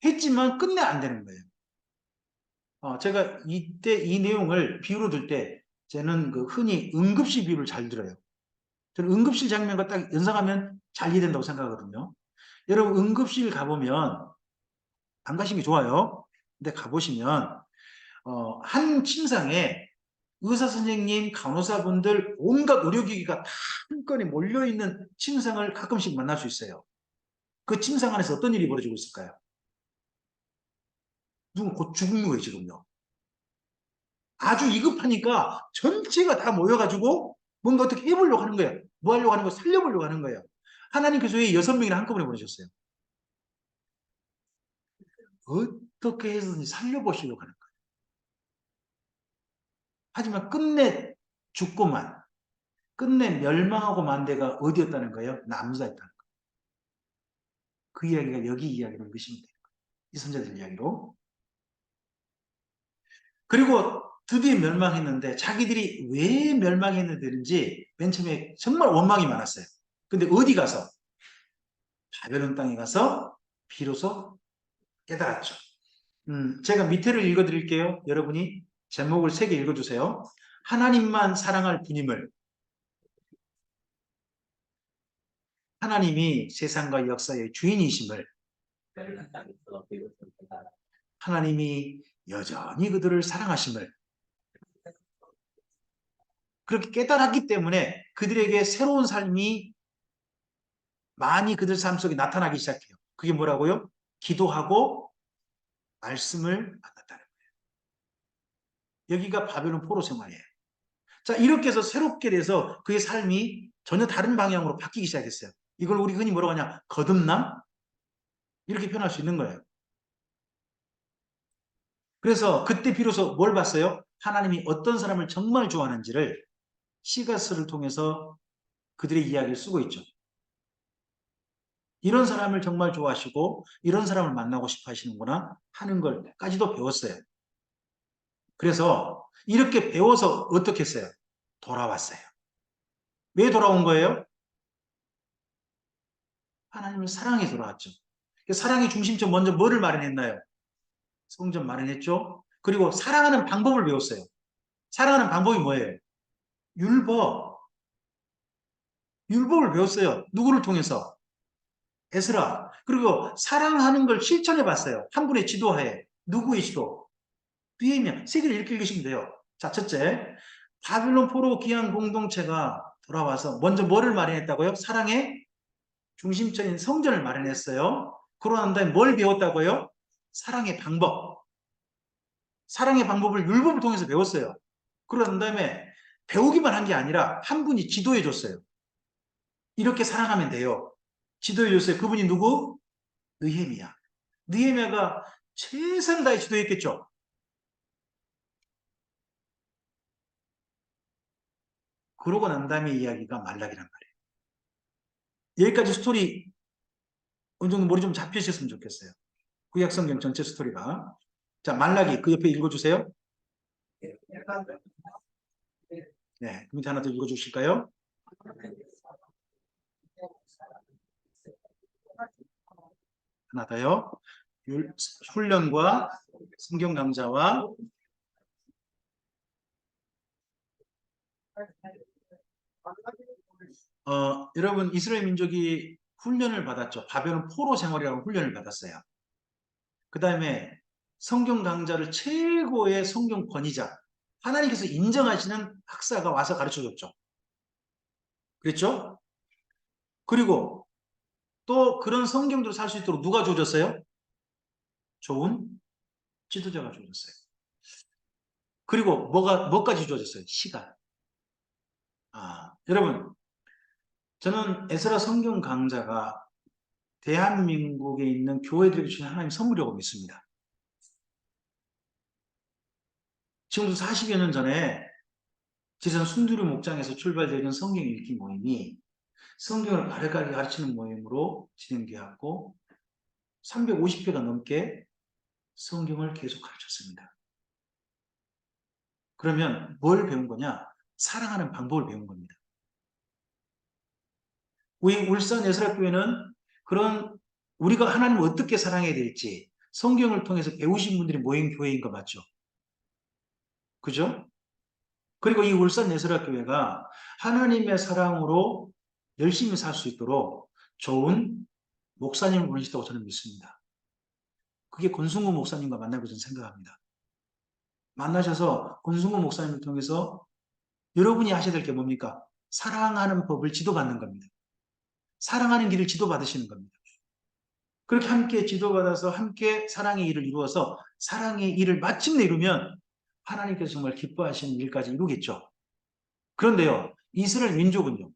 했지만 끝내 안 되는 거예요. 제가 이때 이 내용을 비유로 들 때 저는 그 흔히 응급실 비유를 잘 들어요. 저는 응급실 장면과 딱 연상하면 잘 이해된다고 생각하거든요. 여러분 응급실 가보면 안 가신 게 좋아요. 근데 가보시면 한 침상에 의사 선생님, 간호사분들 온갖 의료기기가 다 한건에 몰려있는 침상을 가끔씩 만날 수 있어요. 그 침상 안에서 어떤 일이 벌어지고 있을까요? 누군 곧 죽는 거예요, 지금요. 아주 위급하니까 전체가 다 모여가지고 뭔가 어떻게 해보려고 하는 거예요. 뭐 하려고 하는 거예요? 살려보려고 하는 거예요. 하나님께서 왜 6명이나 한꺼번에 보내셨어요? 어떻게 해서든지 살려보시려고 하는 거예요. 하지만 끝내 죽고만, 끝내 멸망하고 만 데가 어디였다는 거예요? 남유다였다는 거예요. 그 이야기가 여기 이야기로 읽으시면 돼요. 이 선자들 이야기로. 그리고 드디어 멸망했는데 자기들이 왜 멸망했는지 맨 처음에 정말 원망이 많았어요. 근데 어디 가서? 바벨론 땅에 가서 비로소 깨달았죠. 제가 밑에를 읽어드릴게요. 여러분이 제목을 3개 읽어주세요. 하나님만 사랑할 분임을, 하나님이 세상과 역사의 주인이심을, 하나님이 여전히 그들을 사랑하심을, 그렇게 깨달았기 때문에 그들에게 새로운 삶이 많이 그들 삶 속에 나타나기 시작해요. 그게 뭐라고요? 기도하고 말씀을 만났다는 거예요. 여기가 바벨론 포로 생활이에요. 자, 이렇게 해서 새롭게 돼서 그의 삶이 전혀 다른 방향으로 바뀌기 시작했어요. 이걸 우리 흔히 뭐라고 하냐? 거듭남? 이렇게 표현할 수 있는 거예요. 그래서 그때 비로소 뭘 봤어요? 하나님이 어떤 사람을 정말 좋아하는지를 시가스를 통해서 그들의 이야기를 쓰고 있죠. 이런 사람을 정말 좋아하시고 이런 사람을 만나고 싶어 하시는구나 하는 걸까지도 배웠어요. 그래서 이렇게 배워서 어떻게 했어요? 돌아왔어요. 왜 돌아온 거예요? 하나님을 사랑해 돌아왔죠. 사랑의 중심점 먼저 뭐를 마련했나요? 성전 마련했죠. 그리고 사랑하는 방법을 배웠어요. 사랑하는 방법이 뭐예요? 율법. 율법을 배웠어요. 누구를 통해서? 에스라. 그리고 사랑하는 걸 실천해 봤어요. 한 분의 지도하에. 누구의 지도? 느헤미야. 3개를 이렇게 읽으시면 돼요. 자, 첫째. 바빌론 포로 귀한 공동체가 돌아와서 먼저 뭐를 마련했다고요? 사랑의 중심적인 성전을 마련했어요. 그러고 난 다음에 뭘 배웠다고요? 사랑의 방법. 사랑의 방법을 율법을 통해서 배웠어요. 그러고 난 다음에 배우기만 한 게 아니라 한 분이 지도해 줬어요. 이렇게 사랑하면 돼요. 지도해 줬어요. 그분이 누구? 느헤미야. 느헤미야가 최선을 다해 지도했겠죠. 그러고 난 다음에 이야기가 말락이란 말이에요. 여기까지 스토리 어느 정도 머리 좀 잡히셨으면 좋겠어요. 구약성경 전체 스토리가. 자, 말라기 그 옆에 읽어주세요. 네, 그 밑에 하나 더 읽어주실까요? 하나 더요. 훈련과 성경 강좌와 여러분 이스라엘 민족이 훈련을 받았죠. 바벨론 포로 생활이라고 훈련을 받았어요. 그 다음에 성경 강좌를 최고의 성경 권위자 하나님께서 인정하시는 학사가 와서 가르쳐줬죠. 그랬죠? 그리고 또 그런 성경대로 살 수 있도록 누가 주어졌어요? 좋은 지도자가 주어졌어요. 그리고 뭐까지 주어졌어요? 시간. 여러분 저는 에스라 성경 강좌가 대한민국에 있는 교회들에게 주신 하나님의 선물이라고 믿습니다. 지금도 40여 년 전에 지선 순두리 목장에서 출발되는 성경 읽기 모임이 성경을 바르게 가르치는 모임으로 진행되었고 350회가 넘게 성경을 계속 가르쳤습니다. 그러면 뭘 배운 거냐? 사랑하는 방법을 배운 겁니다. 우리 울산 예수락교회는 그런 우리가 하나님을 어떻게 사랑해야 될지 성경을 통해서 배우신 분들이 모인 교회인 거 맞죠? 그죠? 그리고 이 울산 예수락교회가 하나님의 사랑으로 열심히 살 수 있도록 좋은 목사님을 보내셨다고 저는 믿습니다. 그게 권순구 목사님과 만나고 저는 생각합니다. 만나셔서 권순구 목사님을 통해서 여러분이 하셔야 될 게 뭡니까? 사랑하는 법을 지도받는 겁니다. 사랑하는 길을 지도받으시는 겁니다. 그렇게 함께 지도받아서 함께 사랑의 일을 이루어서 사랑의 일을 마침내 이루면 하나님께서 정말 기뻐하시는 일까지 이루겠죠. 그런데요, 이스라엘 민족은요,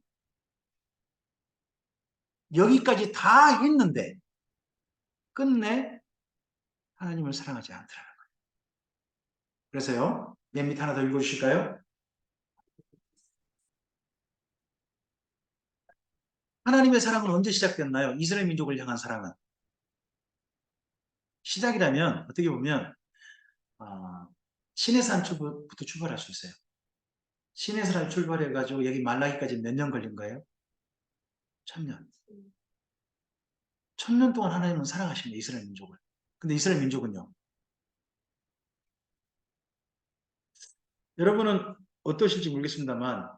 여기까지 다 했는데 끝내 하나님을 사랑하지 않더라는 거예요. 그래서요, 맨 밑 하나 더 읽어주실까요? 하나님의 사랑은 언제 시작됐나요? 이스라엘 민족을 향한 사랑은. 시작이라면 어떻게 보면 시내산부터 출발할 수 있어요. 시내산 출발해가지고 여기 말라기까지 몇 년 걸린 거예요? 1000년. 천년 동안 하나님은 사랑하신 거예요, 이스라엘 민족을. 근데 이스라엘 민족은요. 여러분은 어떠실지 모르겠습니다만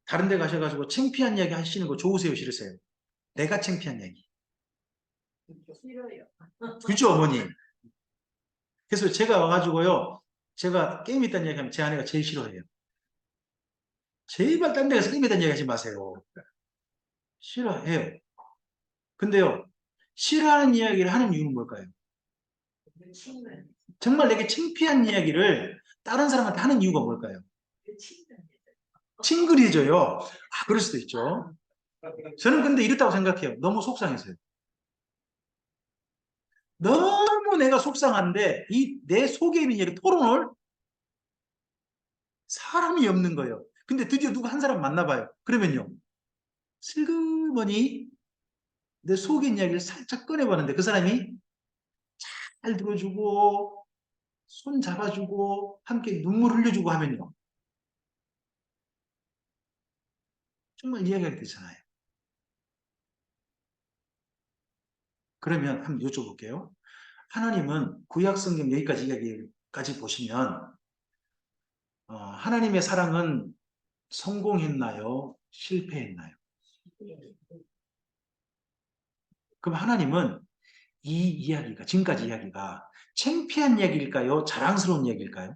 다른 데 가셔가지고 창피한 이야기 하시는 거 좋으세요, 싫으세요? 내가 창피한 이야기. 싫어요. 그죠, 어머니? 그래서 제가 와가지고요. 제가 게임 있다는 이야기 하면 제 아내가 제일 싫어해요. 제발 딴 데 가서 게임 있다는 이야기 하지 마세요. 싫어해요. 근데요. 싫어하는 이야기를 하는 이유는 뭘까요? 친근. 정말 내게 창피한 이야기를 다른 사람한테 하는 이유가 뭘까요? 친근. 찡그리져요. 아, 그럴 수도 있죠. 저는 근데 이렇다고 생각해요. 너무 속상해서요. 너무 내가 속상한데 이 내 속에 있는 이야기 토론을 사람이 없는 거예요. 근데 드디어 누가 한 사람 만나봐요. 그러면요. 슬그머니 내 속에 있는 이야기를 살짝 꺼내봤는데 그 사람이 잘 들어주고 손 잡아주고 함께 눈물 흘려주고 하면요. 정말 이야기가 되잖아요. 그러면 한번 여쭤볼게요. 하나님은 구약성경 여기까지 이야기까지 보시면 하나님의 사랑은 성공했나요? 실패했나요? 그럼 하나님은 이 이야기가 지금까지 이야기가 창피한 이야기일까요? 자랑스러운 이야기일까요?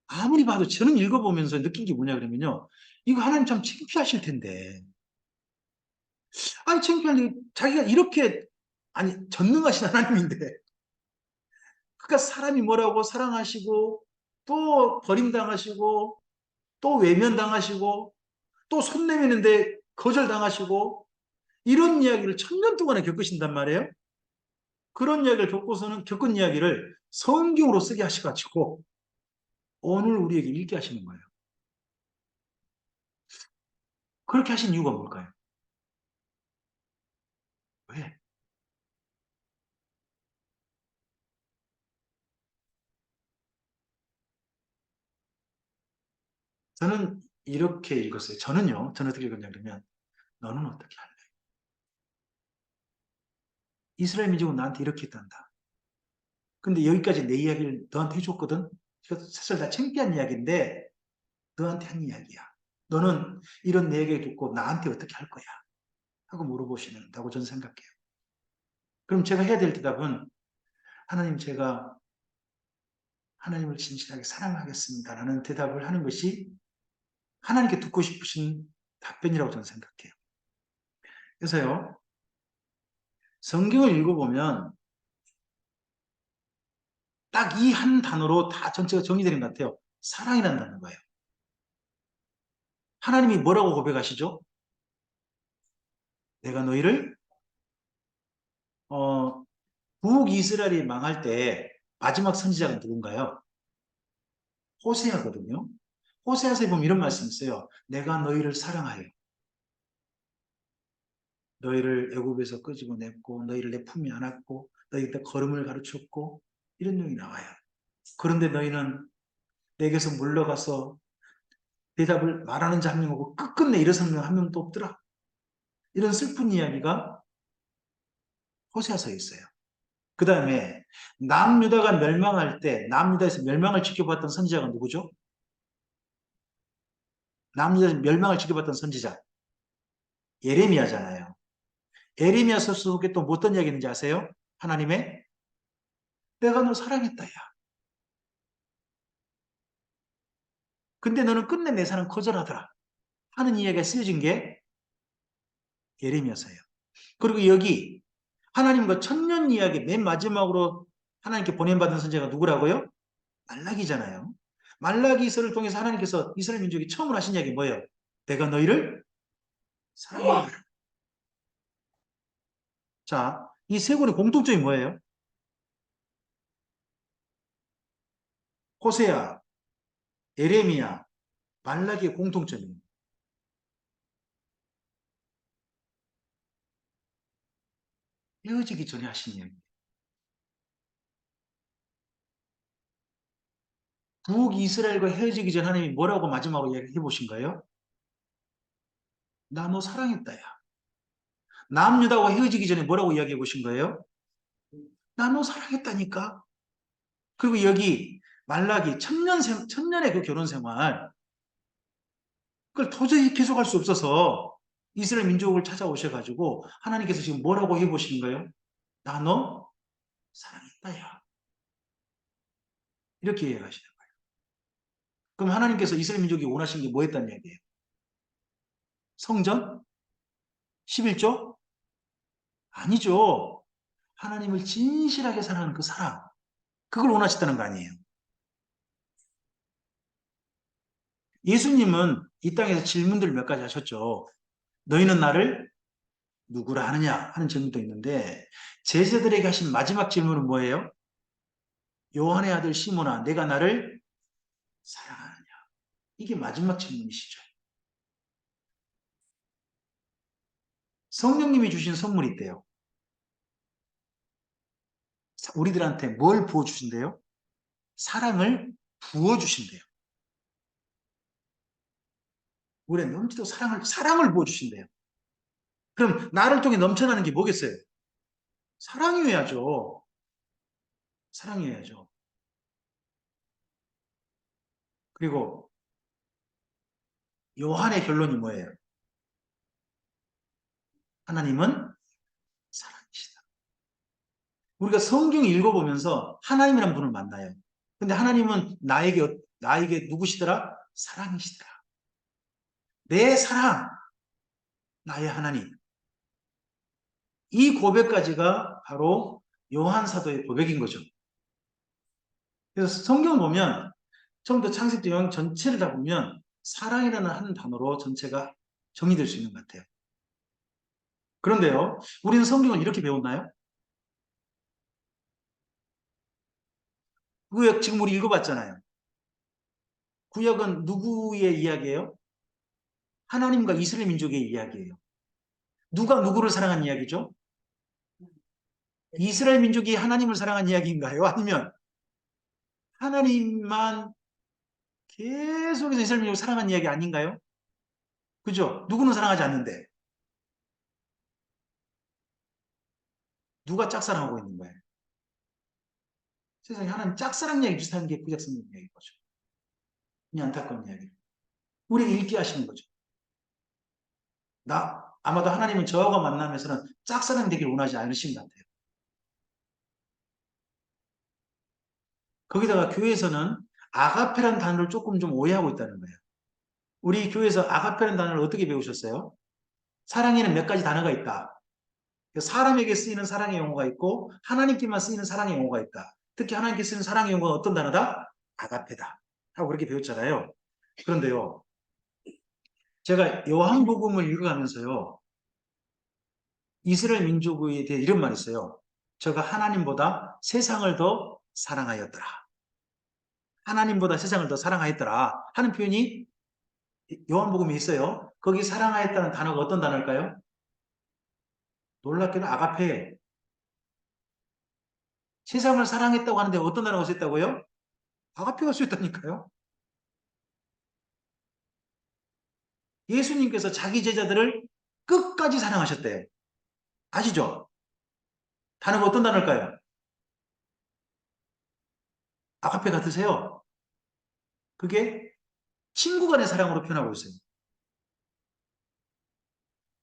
아무리 봐도 저는 읽어보면서 느낀 게 뭐냐 그러면요. 이거 하나님 참 창피하실 텐데. 아니 창피한 자기가 이렇게 아니 전능하신 하나님인데 그러니까 사람이 뭐라고 사랑하시고 또 버림당하시고 또 외면당하시고 또 손 내미는데 거절당하시고 이런 이야기를 천년 동안에 겪으신단 말이에요. 그런 이야기를 겪은 이야기를 성경으로 쓰게 하셔가지고 오늘 우리에게 읽게 하시는 거예요. 그렇게 하신 이유가 뭘까요? 왜? 저는 이렇게 읽었어요. 저는 어떻게 읽었냐 그러면 너는 어떻게 할래? 이스라엘 민족은 나한테 이렇게 했단다. 근데 여기까지 내 이야기를 너한테 해줬거든. 사실 다 창피한 이야기인데 너한테 한 이야기야. 너는 이런 내 얘기를 듣고 나한테 어떻게 할 거야? 하고 물어보시는다고 저는 생각해요. 그럼 제가 해야 될 대답은 하나님 제가 하나님을 진실하게 사랑하겠습니다. 라는 대답을 하는 것이 하나님께 듣고 싶으신 답변이라고 저는 생각해요. 그래서요. 성경을 읽어보면 딱 이 한 단어로 다 전체가 정리되는 것 같아요. 사랑이라는 단어가요. 하나님이 뭐라고 고백하시죠? 내가 너희를 북이스라엘이 망할 때 마지막 선지자가 누군가요? 호세아거든요. 호세아서에 보면 이런 말씀이 있어요. 내가 너희를 사랑하여 너희를 애굽에서 끄집어 냈고 너희를 내 품에 안았고 너희한테 걸음을 가르쳤고 이런 내용이 나와요. 그런데 너희는 내게서 물러가서 대답을 말하는 자 한 명하고 끝끝내 일어서는 한 명도 없더라. 이런 슬픈 이야기가 호세아서에 있어요. 그 다음에 남유다가 멸망할 때 남유다에서 멸망을 지켜봤던 선지자가 누구죠? 남유다에서 멸망을 지켜봤던 선지자 예레미야잖아요. 예레미야서 속에 또 어떤 이야기 있는지 아세요? 하나님의 내가 너 사랑했다 야. 근데 너는 끝내 내 사랑 거절하더라. 하는 이야기가 쓰여진 게 예레미야서예요. 그리고 여기 하나님과 천년 이야기 맨 마지막으로 하나님께 보냄받은 선지자가 누구라고요? 말라기잖아요. 말라기서를 통해서 하나님께서 이스라엘 민족이 처음으로 하신 이야기 뭐예요? 내가 너희를 사랑한다. 자, 이 세 권의 공통점이 뭐예요? 호세아, 에레미야, 말라기의 공통점이에요. 헤어지기 전에 하신 이야기. 북이스라엘과 헤어지기 전 하나님이 뭐라고 마지막으로 이야기해 보신 거예요? 나 너 사랑했다 야. 남유다와 헤어지기 전에 뭐라고 이야기해 보신 거예요? 나 너 사랑했다니까. 그리고 여기 말라기 천년의 그 결혼 생활, 그걸 도저히 계속할 수 없어서 이스라엘 민족을 찾아오셔가지고 하나님께서 지금 뭐라고 해보시는 거예요? 나 너 사랑했다, 야. 이렇게 이야기하시는 거예요. 그럼 하나님께서 이스라엘 민족이 원하신 게 뭐였단 얘기예요? 성전? 11조? 아니죠. 하나님을 진실하게 사랑하는 그 사랑. 그걸 원하셨다는 거 아니에요. 예수님은 이 땅에서 질문들을 몇 가지 하셨죠. 너희는 나를 누구라 하느냐 하는 질문도 있는데 제자들에게 하신 마지막 질문은 뭐예요? 요한의 아들 시몬아 내가 나를 사랑하느냐. 이게 마지막 질문이시죠. 성령님이 주신 선물이 있대요. 우리들한테 뭘 부어주신대요? 사랑을 부어주신대요. 우리의 넘치도록 사랑을 부어주신대요. 그럼 나를 통해 넘쳐나는 게 뭐겠어요? 사랑이어야죠. 사랑이어야죠. 그리고 요한의 결론이 뭐예요? 하나님은 사랑이시다. 우리가 성경 읽어보면서 하나님이라는 분을 만나요. 근데 하나님은 나에게 누구시더라? 사랑이시더라. 내 사랑, 나의 하나님. 이 고백까지가 바로 요한 사도의 고백인 거죠. 그래서 성경 보면 처음부터 창세부터 요한 전체를 다 보면 사랑이라는 한 단어로 전체가 정의될 수 있는 것 같아요. 그런데요, 우리는 성경을 이렇게 배웠나요? 구약 지금 우리 읽어봤잖아요. 구약은 누구의 이야기예요? 하나님과 이스라엘 민족의 이야기예요. 누가 누구를 사랑한 이야기죠? 이스라엘 민족이 하나님을 사랑한 이야기인가요? 아니면 하나님만 계속해서 이스라엘 민족을 사랑한 이야기 아닌가요? 그죠? 누구는 사랑하지 않는데 누가 짝사랑하고 있는 거예요? 세상에 하나님 짝사랑 이야기 비슷한 게 구약 성경 이야기인 거죠. 이 안타까운 이야기. 우리에게 읽게 하시는 거죠. 아마도 하나님은 저하고 만나면서는 짝사랑 되길 원하지 않으신 것 같아요. 거기다가 교회에서는 아가페라는 단어를 조금 좀 오해하고 있다는 거예요. 우리 교회에서 아가페라는 단어를 어떻게 배우셨어요? 사랑에는 몇 가지 단어가 있다. 사람에게 쓰이는 사랑의 용어가 있고 하나님께만 쓰이는 사랑의 용어가 있다. 특히 하나님께 쓰이는 사랑의 용어는 어떤 단어다? 아가페다. 하고 그렇게 배웠잖아요. 그런데요. 제가 요한복음을 읽어가면서요. 이스라엘 민족에 대해 이런 말이 있어요. 저가 하나님보다 세상을 더 사랑하였더라. 하나님보다 세상을 더 사랑하였더라 하는 표현이 요한복음에 있어요. 거기 사랑하였다는 단어가 어떤 단어일까요? 놀랍게도 아가페. 세상을 사랑했다고 하는데 어떤 단어가 쓰였다고요? 아가페가 쓰였다니까요. 예수님께서 자기 제자들을 끝까지 사랑하셨대요. 아시죠? 단어가 어떤 단어일까요? 아가페 같으세요? 그게 친구 간의 사랑으로 표현하고 있어요.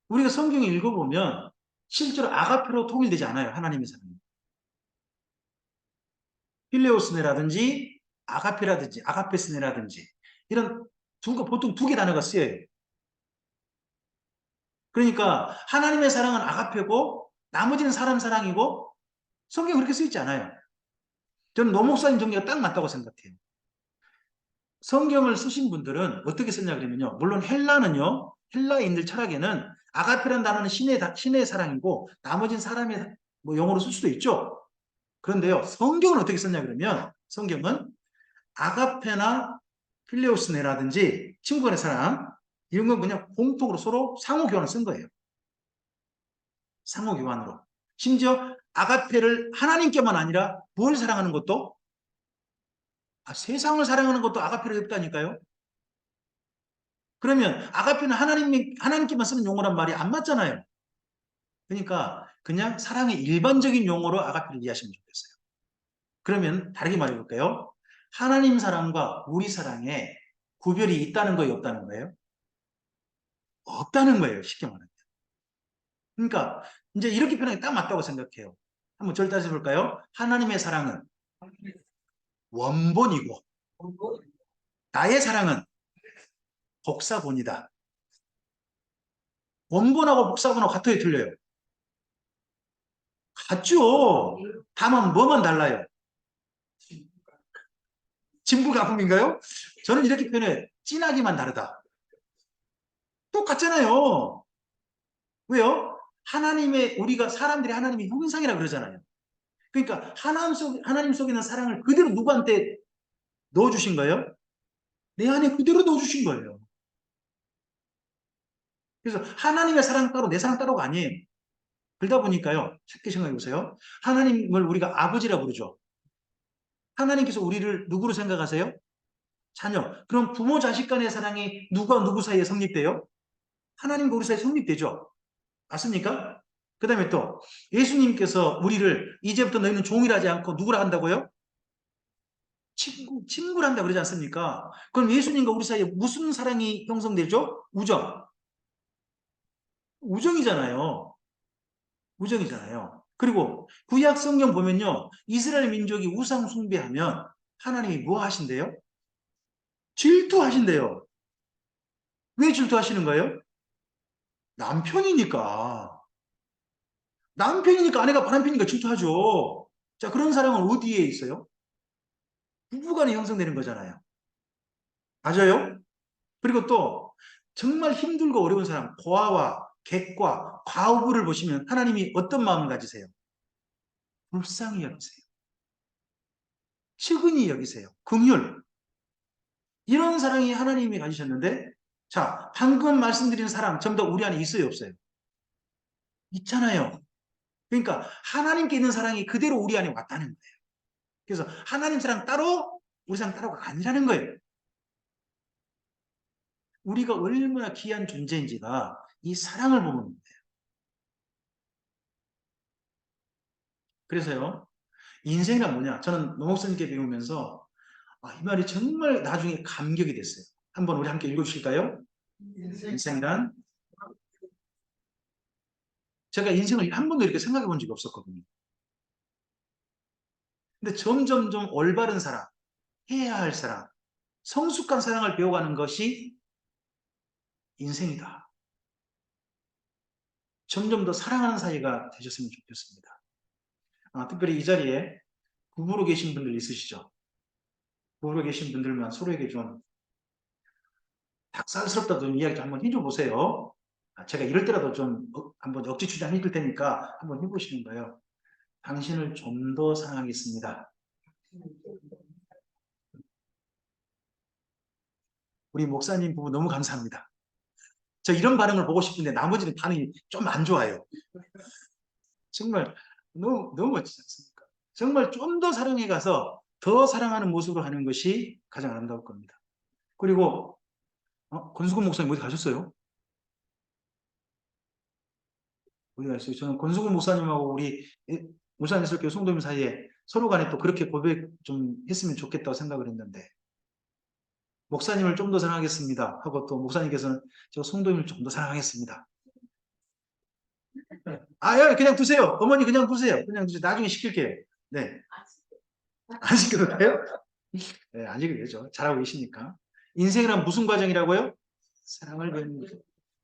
우리가 성경을 읽어보면 실제로 아가페로 통일되지 않아요. 하나님의 사랑이. 필레오스네라든지 아가페라든지 아가페스네라든지 이런 보통 두 개 단어가 쓰여요. 그러니까 하나님의 사랑은 아가페고 나머지는 사람 사랑이고 성경 그렇게 쓰여있지 않아요. 저는 노 목사님 정리가 딱 맞다고 생각해요. 성경을 쓰신 분들은 어떻게 썼냐 그러면요. 물론 헬라인들 철학에는 아가페라는 단어는 신의 사랑이고 나머지는 사람의 영어로 쓸 수도 있죠. 그런데요. 성경은 어떻게 썼냐 그러면 성경은 아가페나 필레오스네라든지 친구 간의 사랑 이런 건 그냥 공통으로 서로 상호 교환을 쓴 거예요. 상호 교환으로. 심지어 아가페를 하나님께만 아니라 뭘 사랑하는 것도 세상을 사랑하는 것도 아가페로 했다니까요. 그러면 아가페는 하나님께만 쓰는 용어란 말이 안 맞잖아요. 그러니까 그냥 사랑의 일반적인 용어로 아가페를 이해하시면 좋겠어요. 그러면 다르게 말해볼까요? 하나님 사랑과 우리 사랑에 구별이 있다는 거예요, 없다는 거예요? 없다는 거예요, 쉽게 말하면. 그러니까 이제 이렇게 표현하기 딱 맞다고 생각해요. 한번 저를 따져 볼까요? 하나님의 사랑은 원본이고 나의 사랑은 복사본이다. 원본하고 복사본하고 같아요, 틀려요? 같죠. 다만 뭐만 달라요? 진부 가품인가요? 저는 이렇게 표현해. 진하기만 다르다. 똑같잖아요. 왜요? 하나님의 우리가 사람들이 하나님의 형상이라 그러잖아요. 그러니까 하나님 속에 있는 사랑을 그대로 누구한테 넣어주신 거예요? 내 안에 그대로 넣어주신 거예요. 그래서 하나님의 사랑 따로 내 사랑 따로가 아니에요. 그러다 보니까요. 쉽게 생각해 보세요. 하나님을 우리가 아버지라 부르죠. 하나님께서 우리를 누구로 생각하세요? 자녀. 그럼 부모 자식 간의 사랑이 누구와 누구 사이에 성립돼요? 하나님과 우리 사이에 성립되죠. 맞습니까? 그 다음에 또 예수님께서 우리를 이제부터 너희는 종이라 하지 않고 누구라 한다고요? 친구라 한다 그러지 않습니까? 그럼 예수님과 우리 사이에 무슨 사랑이 형성되죠? 우정이잖아요. 우정이잖아요. 그리고 구약 성경 보면요. 이스라엘 민족이 우상 숭배하면 하나님이 뭐 하신대요? 질투하신대요. 왜 질투하시는 거예요? 남편이니까. 남편이니까 아내가 바람피니까 질투하죠. 자, 그런 사랑은 어디에 있어요? 부부간에 형성되는 거잖아요. 맞아요? 그리고 또 정말 힘들고 어려운 사람, 고아와 객과 과부를 보시면 하나님이 어떤 마음을 가지세요? 불쌍히 여기세요. 측은히 여기세요. 긍휼. 이런 사랑이 하나님이 가지셨는데 자, 방금 말씀드린 사랑 전부 다 우리 안에 있어요, 없어요? 있잖아요. 그러니까 하나님께 있는 사랑이 그대로 우리 안에 왔다는 거예요. 그래서 하나님 사랑 따로 우리 사랑 따로가 아니라는 거예요. 우리가 얼마나 귀한 존재인지가 이 사랑을 보면 돼요. 그래서요. 인생이란 뭐냐? 저는 노목사님께 배우면서 이 말이 정말 나중에 감격이 됐어요. 한번 우리 함께 읽어주실까요? 인생이란 제가 인생을 한 번도 이렇게 생각해 본 적이 없었거든요. 근데 점점 좀 올바른 사랑, 해야 할 사랑, 성숙한 사랑을 배워가는 것이 인생이다. 점점 더 사랑하는 사이가 되셨으면 좋겠습니다. 특별히 이 자리에 부부로 계신 분들 있으시죠? 부부로 계신 분들만 서로에게 좀 닭살스럽다던 이야기 좀 한번 해줘 보세요. 제가 이럴 때라도 좀 한번 억지 주장해 줄 테니까 한번 해보시는 거예요. 당신을 좀 더 사랑하겠습니다. 우리 목사님 부부 너무 감사합니다. 저 이런 반응을 보고 싶은데 나머지는 반응이 좀 안 좋아요. 정말 너무 멋지지 않습니까? 정말 좀 더 사랑해 가서 더 사랑하는 모습으로 하는 것이 가장 아름다울 겁니다. 그리고 권수근 목사님 어디 가셨어요? 어디 가셨어요? 저는 권수근 목사님하고 우리 울산예술교 송도민 사이에 서로 간에 또 그렇게 고백 좀 했으면 좋겠다고 생각을 했는데 목사님을 좀 더 사랑하겠습니다 하고 또 목사님께서는 저 송도민을 좀 더 사랑하겠습니다. 예, 그냥 두세요. 어머니 그냥 두세요. 그냥 두세요. 나중에 시킬게요. 네. 안 시켜도 돼요? 네, 안 시켜도 되죠. 잘하고 계시니까. 인생이란 무슨 과정이라고요? 사랑을 배우는 거죠.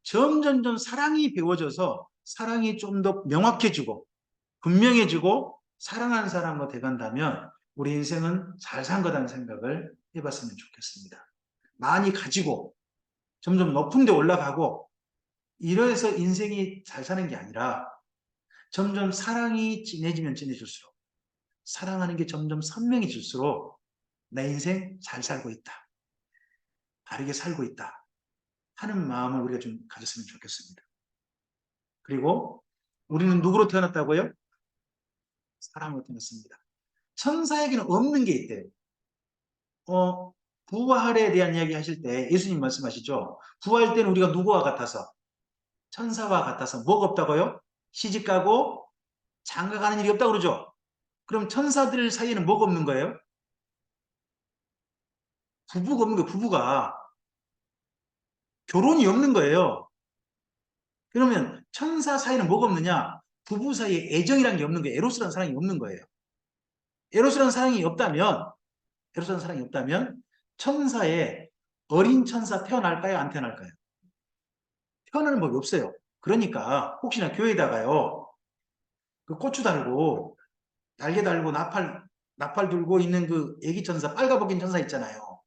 점점점 사랑이 배워져서 사랑이 좀 더 명확해지고 분명해지고 사랑하는 사람과 돼간다면 우리 인생은 잘 산 거라는 생각을 해봤으면 좋겠습니다. 많이 가지고 점점 높은 데 올라가고 이래서 인생이 잘 사는 게 아니라 점점 사랑이 진해지면 진해질수록 사랑하는 게 점점 선명해질수록 내 인생 잘 살고 있다. 바르게 살고 있다. 하는 마음을 우리가 좀 가졌으면 좋겠습니다. 그리고 우리는 누구로 태어났다고요? 사람으로 태어났습니다. 천사에게는 없는 게 있대요. 부활에 대한 이야기 하실 때 예수님 말씀하시죠. 부활 때는 우리가 누구와 같아서? 천사와 같아서 뭐가 없다고요? 시집가고 장가가는 일이 없다고 그러죠. 그럼 천사들 사이에는 뭐가 없는 거예요? 부부가 없는 거예요. 부부가. 결혼이 없는 거예요. 그러면 천사 사이에는 뭐가 없느냐? 부부 사이에 애정이라는 게 없는 거예요. 에로스라는 사랑이 없는 거예요. 에로스라는 사랑이 없다면, 에로스라는 사랑이 없다면 천사에 어린 천사 태어날까요? 안 태어날까요? 태어나는 법이 없어요. 그러니까 혹시나 교회에다가요, 그 고추 달고 날개 달고 나팔 들고 있는 그 애기 천사, 빨가벗긴 천사 있잖아요.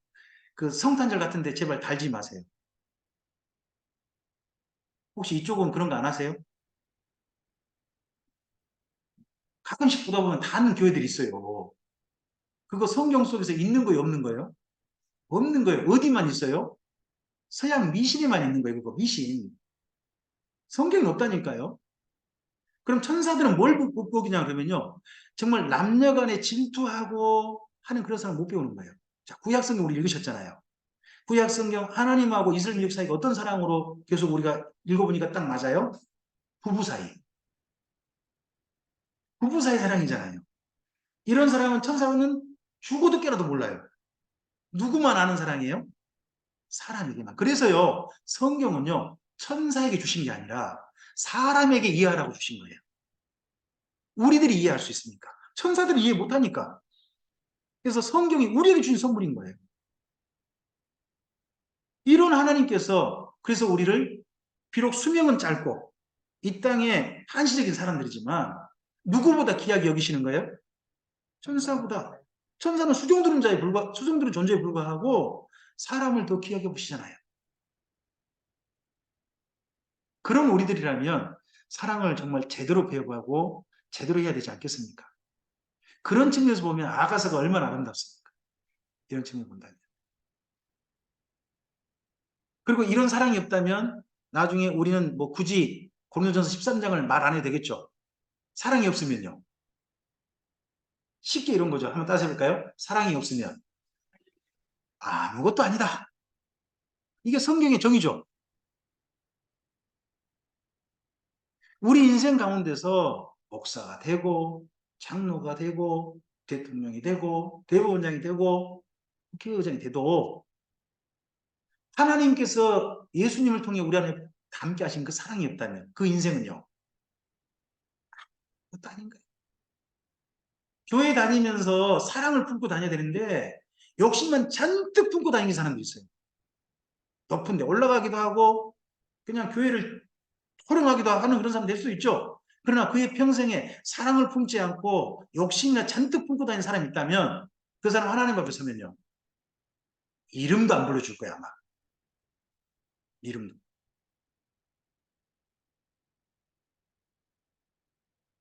그 성탄절 같은데 제발 달지 마세요. 혹시 이쪽은 그런 거 안 하세요? 가끔씩 보다 보면 다 하는 교회들이 있어요. 그거 성경 속에서 있는 거예요, 없는 거예요? 없는 거예요. 어디만 있어요? 서양 미신에만 있는 거예요, 그거 미신. 성경이 없다니까요. 그럼 천사들은 뭘 못 보기냐 그러면요. 정말 남녀 간에 질투하고 하는 그런 사람 못 배우는 거예요. 자, 구약 성경 우리 읽으셨잖아요. 구약 성경 하나님하고 이스라엘 민족 사이가 어떤 사랑으로 계속 우리가 읽어보니까 딱 맞아요? 부부 사이. 부부 사이 사랑이잖아요. 이런 사랑은 천사는 죽어도 깨라도 몰라요. 누구만 아는 사랑이에요? 사람에게만. 그래서요, 성경은요, 천사에게 주신 게 아니라 사람에게 이해하라고 주신 거예요. 우리들이 이해할 수 있으니까. 천사들이 이해 못하니까. 그래서 성경이 우리에게 주신 선물인 거예요. 이런 하나님께서 그래서 우리를 비록 수명은 짧고 이 땅에 한시적인 사람들이지만 누구보다 귀하게 여기시는 거예요? 천사보다. 천사는 수종드는 존재에 불과하고 사람을 더 귀하게 보시잖아요. 그런 우리들이라면 사랑을 정말 제대로 배워가고 제대로 해야 되지 않겠습니까? 그런 측면에서 보면 아가서가 얼마나 아름답습니까? 이런 측면을 본다면. 그리고 이런 사랑이 없다면 나중에 우리는 뭐 굳이 고린도전서 13장을 말 안 해도 되겠죠. 사랑이 없으면요. 쉽게 이런 거죠. 한번 따져 볼까요? 사랑이 없으면 아무것도 아니다. 이게 성경의 정의죠. 우리 인생 가운데서 목사가 되고 장로가 되고 대통령이 되고 대법원장이 되고 국회의장이 돼도 하나님께서 예수님을 통해 우리 안에 담게 하신 그 사랑이 없다면 그 인생은요. 그것도 아닌 거예요. 교회 다니면서 사랑을 품고 다녀야 되는데 욕심만 잔뜩 품고 다니는 사람도 있어요. 높은 데 올라가기도 하고 그냥 교회를 호령하기도 하는 그런 사람 될 수 있죠. 그러나 그의 평생에 사랑을 품지 않고 욕심이나 잔뜩 품고 다니는 사람이 있다면 그 사람 하나님 앞에 서면요. 이름도 안 불러줄 거야 아마. 이름도.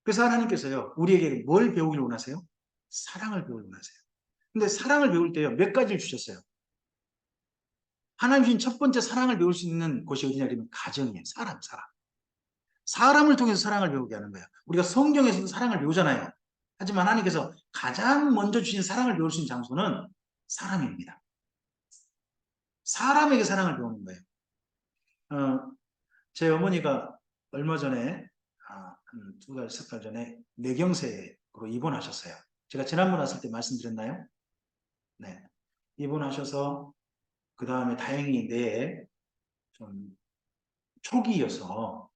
그래서 하나님께서요. 우리에게 뭘 배우길 원하세요? 사랑을 배우길 원하세요. 근데 사랑을 배울 때요. 몇 가지를 주셨어요. 하나님 주신 첫 번째 사랑을 배울 수 있는 곳이 어디냐 그러면 가정이에요. 사람. 사람을 통해서 사랑을 배우게 하는 거예요. 우리가 성경에서도 사랑을 배우잖아요. 하지만 하나님께서 가장 먼저 주신 사랑을 배울 수 있는 장소는 사람입니다. 사람에게 사랑을 배우는 거예요. 제 어머니가 얼마 전에, 한 2달, 3달 전에 뇌경색으로 입원하셨어요. 제가 지난번 왔을 때 말씀드렸나요? 네. 입원하셔서 그 다음에 다행히 뇌에 좀 초기여서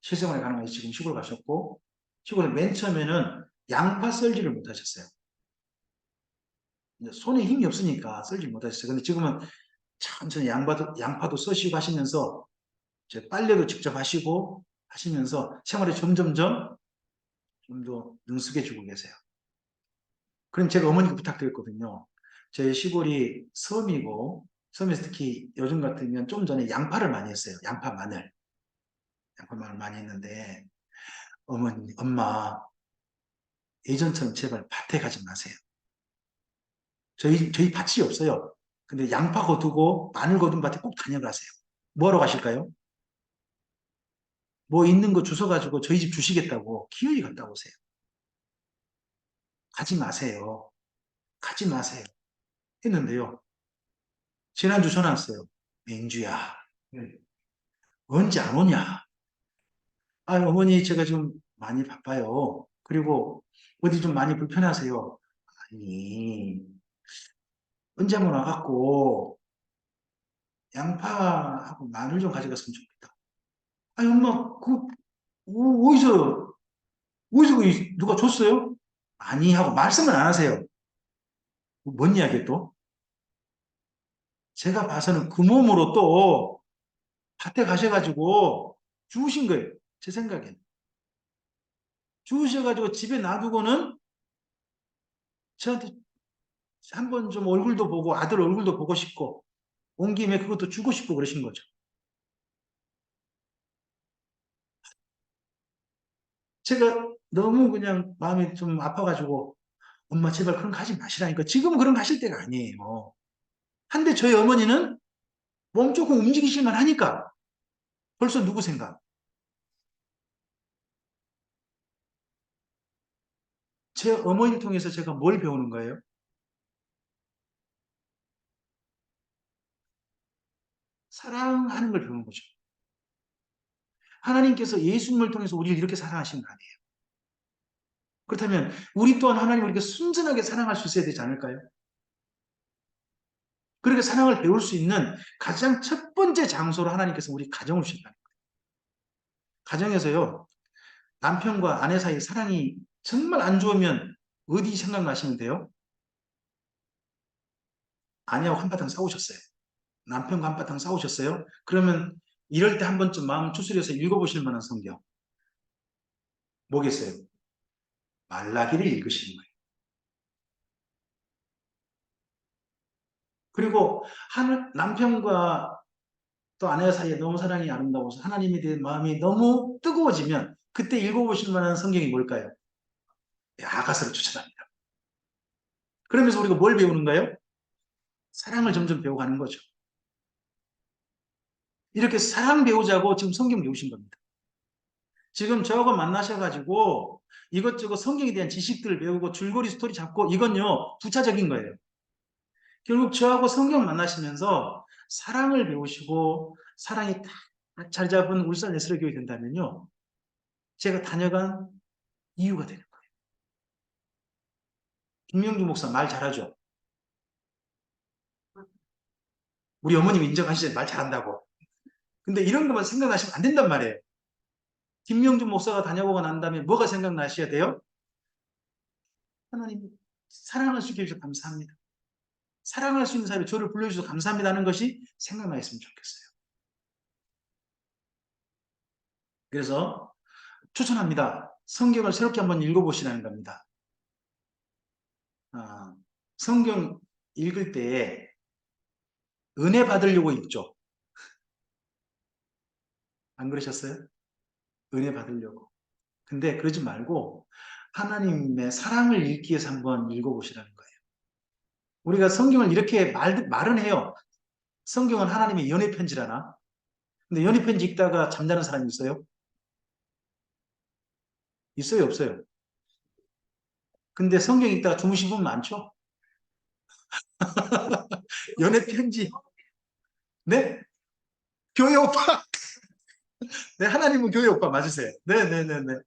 실생활이 가능해서 지금 시골 가셨고 시골에 맨 처음에는 양파 썰지를 못하셨어요. 손에 힘이 없으니까 썰지 못하셨어요. 근데 지금은 천천히 양파도 써시고 하시면서 이제 빨래도 직접 하시고 하시면서 생활이 점점점 좀 더 능숙해지고 계세요. 그럼 제가 어머니께 부탁드렸거든요. 제 시골이 섬이고 섬에서 특히 요즘 같으면 좀 전에 양파를 많이 했어요. 양파 마늘 많이 했는데 어머니, 엄마 예전처럼 제발 밭에 가지 마세요. 저희 밭이 없어요. 근데 양파 거두고 마늘 거둔 밭에 꼭 다녀가세요. 뭐하러 가실까요? 뭐 있는 거 주워가지고 저희 집 주시겠다고 기어이 갔다 오세요. 가지 마세요. 가지 마세요. 했는데요. 지난주 전화 왔어요. 맹주야, 언제 안 오냐? 아, 어머니, 제가 좀 많이 바빠요. 그리고 어디 좀 많이 불편하세요. 아니, 언제 한번 와갖고 양파하고 마늘 좀 가져갔으면 좋겠다. 아니, 엄마, 어디서, 누가 줬어요? 아니, 하고 말씀을 안 하세요. 뭔 이야기예요, 또? 제가 봐서는 그 몸으로 또 밭에 가셔가지고 주우신 거예요. 제 생각엔. 주우셔가지고 집에 놔두고는 저한테 한번 좀 얼굴도 보고 아들 얼굴도 보고 싶고 온 김에 그것도 주고 싶고 그러신 거죠. 제가 너무 그냥 마음이 좀 아파가지고 엄마 제발 그런 거 하지 마시라니까. 지금 그런 거 하실 때가 아니에요. 한데 저희 어머니는 몸 조금 움직이실만 하니까 벌써 누구 생각? 제 어머니를 통해서 제가 뭘 배우는 거예요? 사랑하는 걸 배우는 거죠. 하나님께서 예수님을 통해서 우리를 이렇게 사랑하신 거 아니에요. 그렇다면 우리 또한 하나님을 이렇게 순전하게 사랑할 수 있어야 되지 않을까요? 그렇게 사랑을 배울 수 있는 가장 첫 번째 장소로 하나님께서 우리 가정을 주셨다. 가정에서요, 남편과 아내 사이 사랑이 정말 안 좋으면 어디 생각나시면 돼요? 아내하고 한바탕 싸우셨어요. 남편과 한바탕 싸우셨어요? 그러면 이럴 때 한 번쯤 마음 추스려서 읽어보실 만한 성경 뭐겠어요? 말라기를 읽으시는 거예요. 그리고 남편과 또 아내 사이에 너무 사랑이 아름다워서 하나님에 대한 마음이 너무 뜨거워지면 그때 읽어보실 만한 성경이 뭘까요? 아가서를 추천합니다. 그러면서 우리가 뭘 배우는가요? 사랑을 점점 배워가는 거죠. 이렇게 사랑 배우자고 지금 성경 배우신 겁니다. 지금 저하고 만나셔가지고 이것저것 성경에 대한 지식들을 배우고 줄거리 스토리 잡고 이건요 부차적인 거예요. 결국 저하고 성경 만나시면서 사랑을 배우시고 사랑이 딱 자리 잡은 울산 예스러교회 된다면요 제가 다녀간 이유가 되는 거예요. 김명주 목사 말 잘하죠. 우리 어머님 인정하시죠? 말 잘한다고. 근데 이런 것만 생각나시면 안 된단 말이에요. 김명주 목사가 다녀보고 난 다음에 뭐가 생각나셔야 돼요? 하나님 사랑할 수 있게 해주셔서 감사합니다. 사랑할 수 있는 사람이 저를 불러주셔서 감사합니다는 것이 생각나 있으면 좋겠어요. 그래서 추천합니다. 성경을 새롭게 한번 읽어보시라는 겁니다. 성경 읽을 때 은혜 받으려고 읽죠. 안 그러셨어요? 은혜 받으려고. 근데 그러지 말고 하나님의 사랑을 읽기 위해서 한번 읽어보시라는 거예요. 우리가 성경을 이렇게 말은 해요. 성경은 하나님의 연애 편지라나. 근데 연애 편지 읽다가 잠자는 사람이 있어요? 있어요, 없어요? 근데 성경 읽다가 주무신 분 많죠? 연애 편지. 네? 교회 오빠. 네, 하나님은 교회 오빠 맞으세요. 네네네네.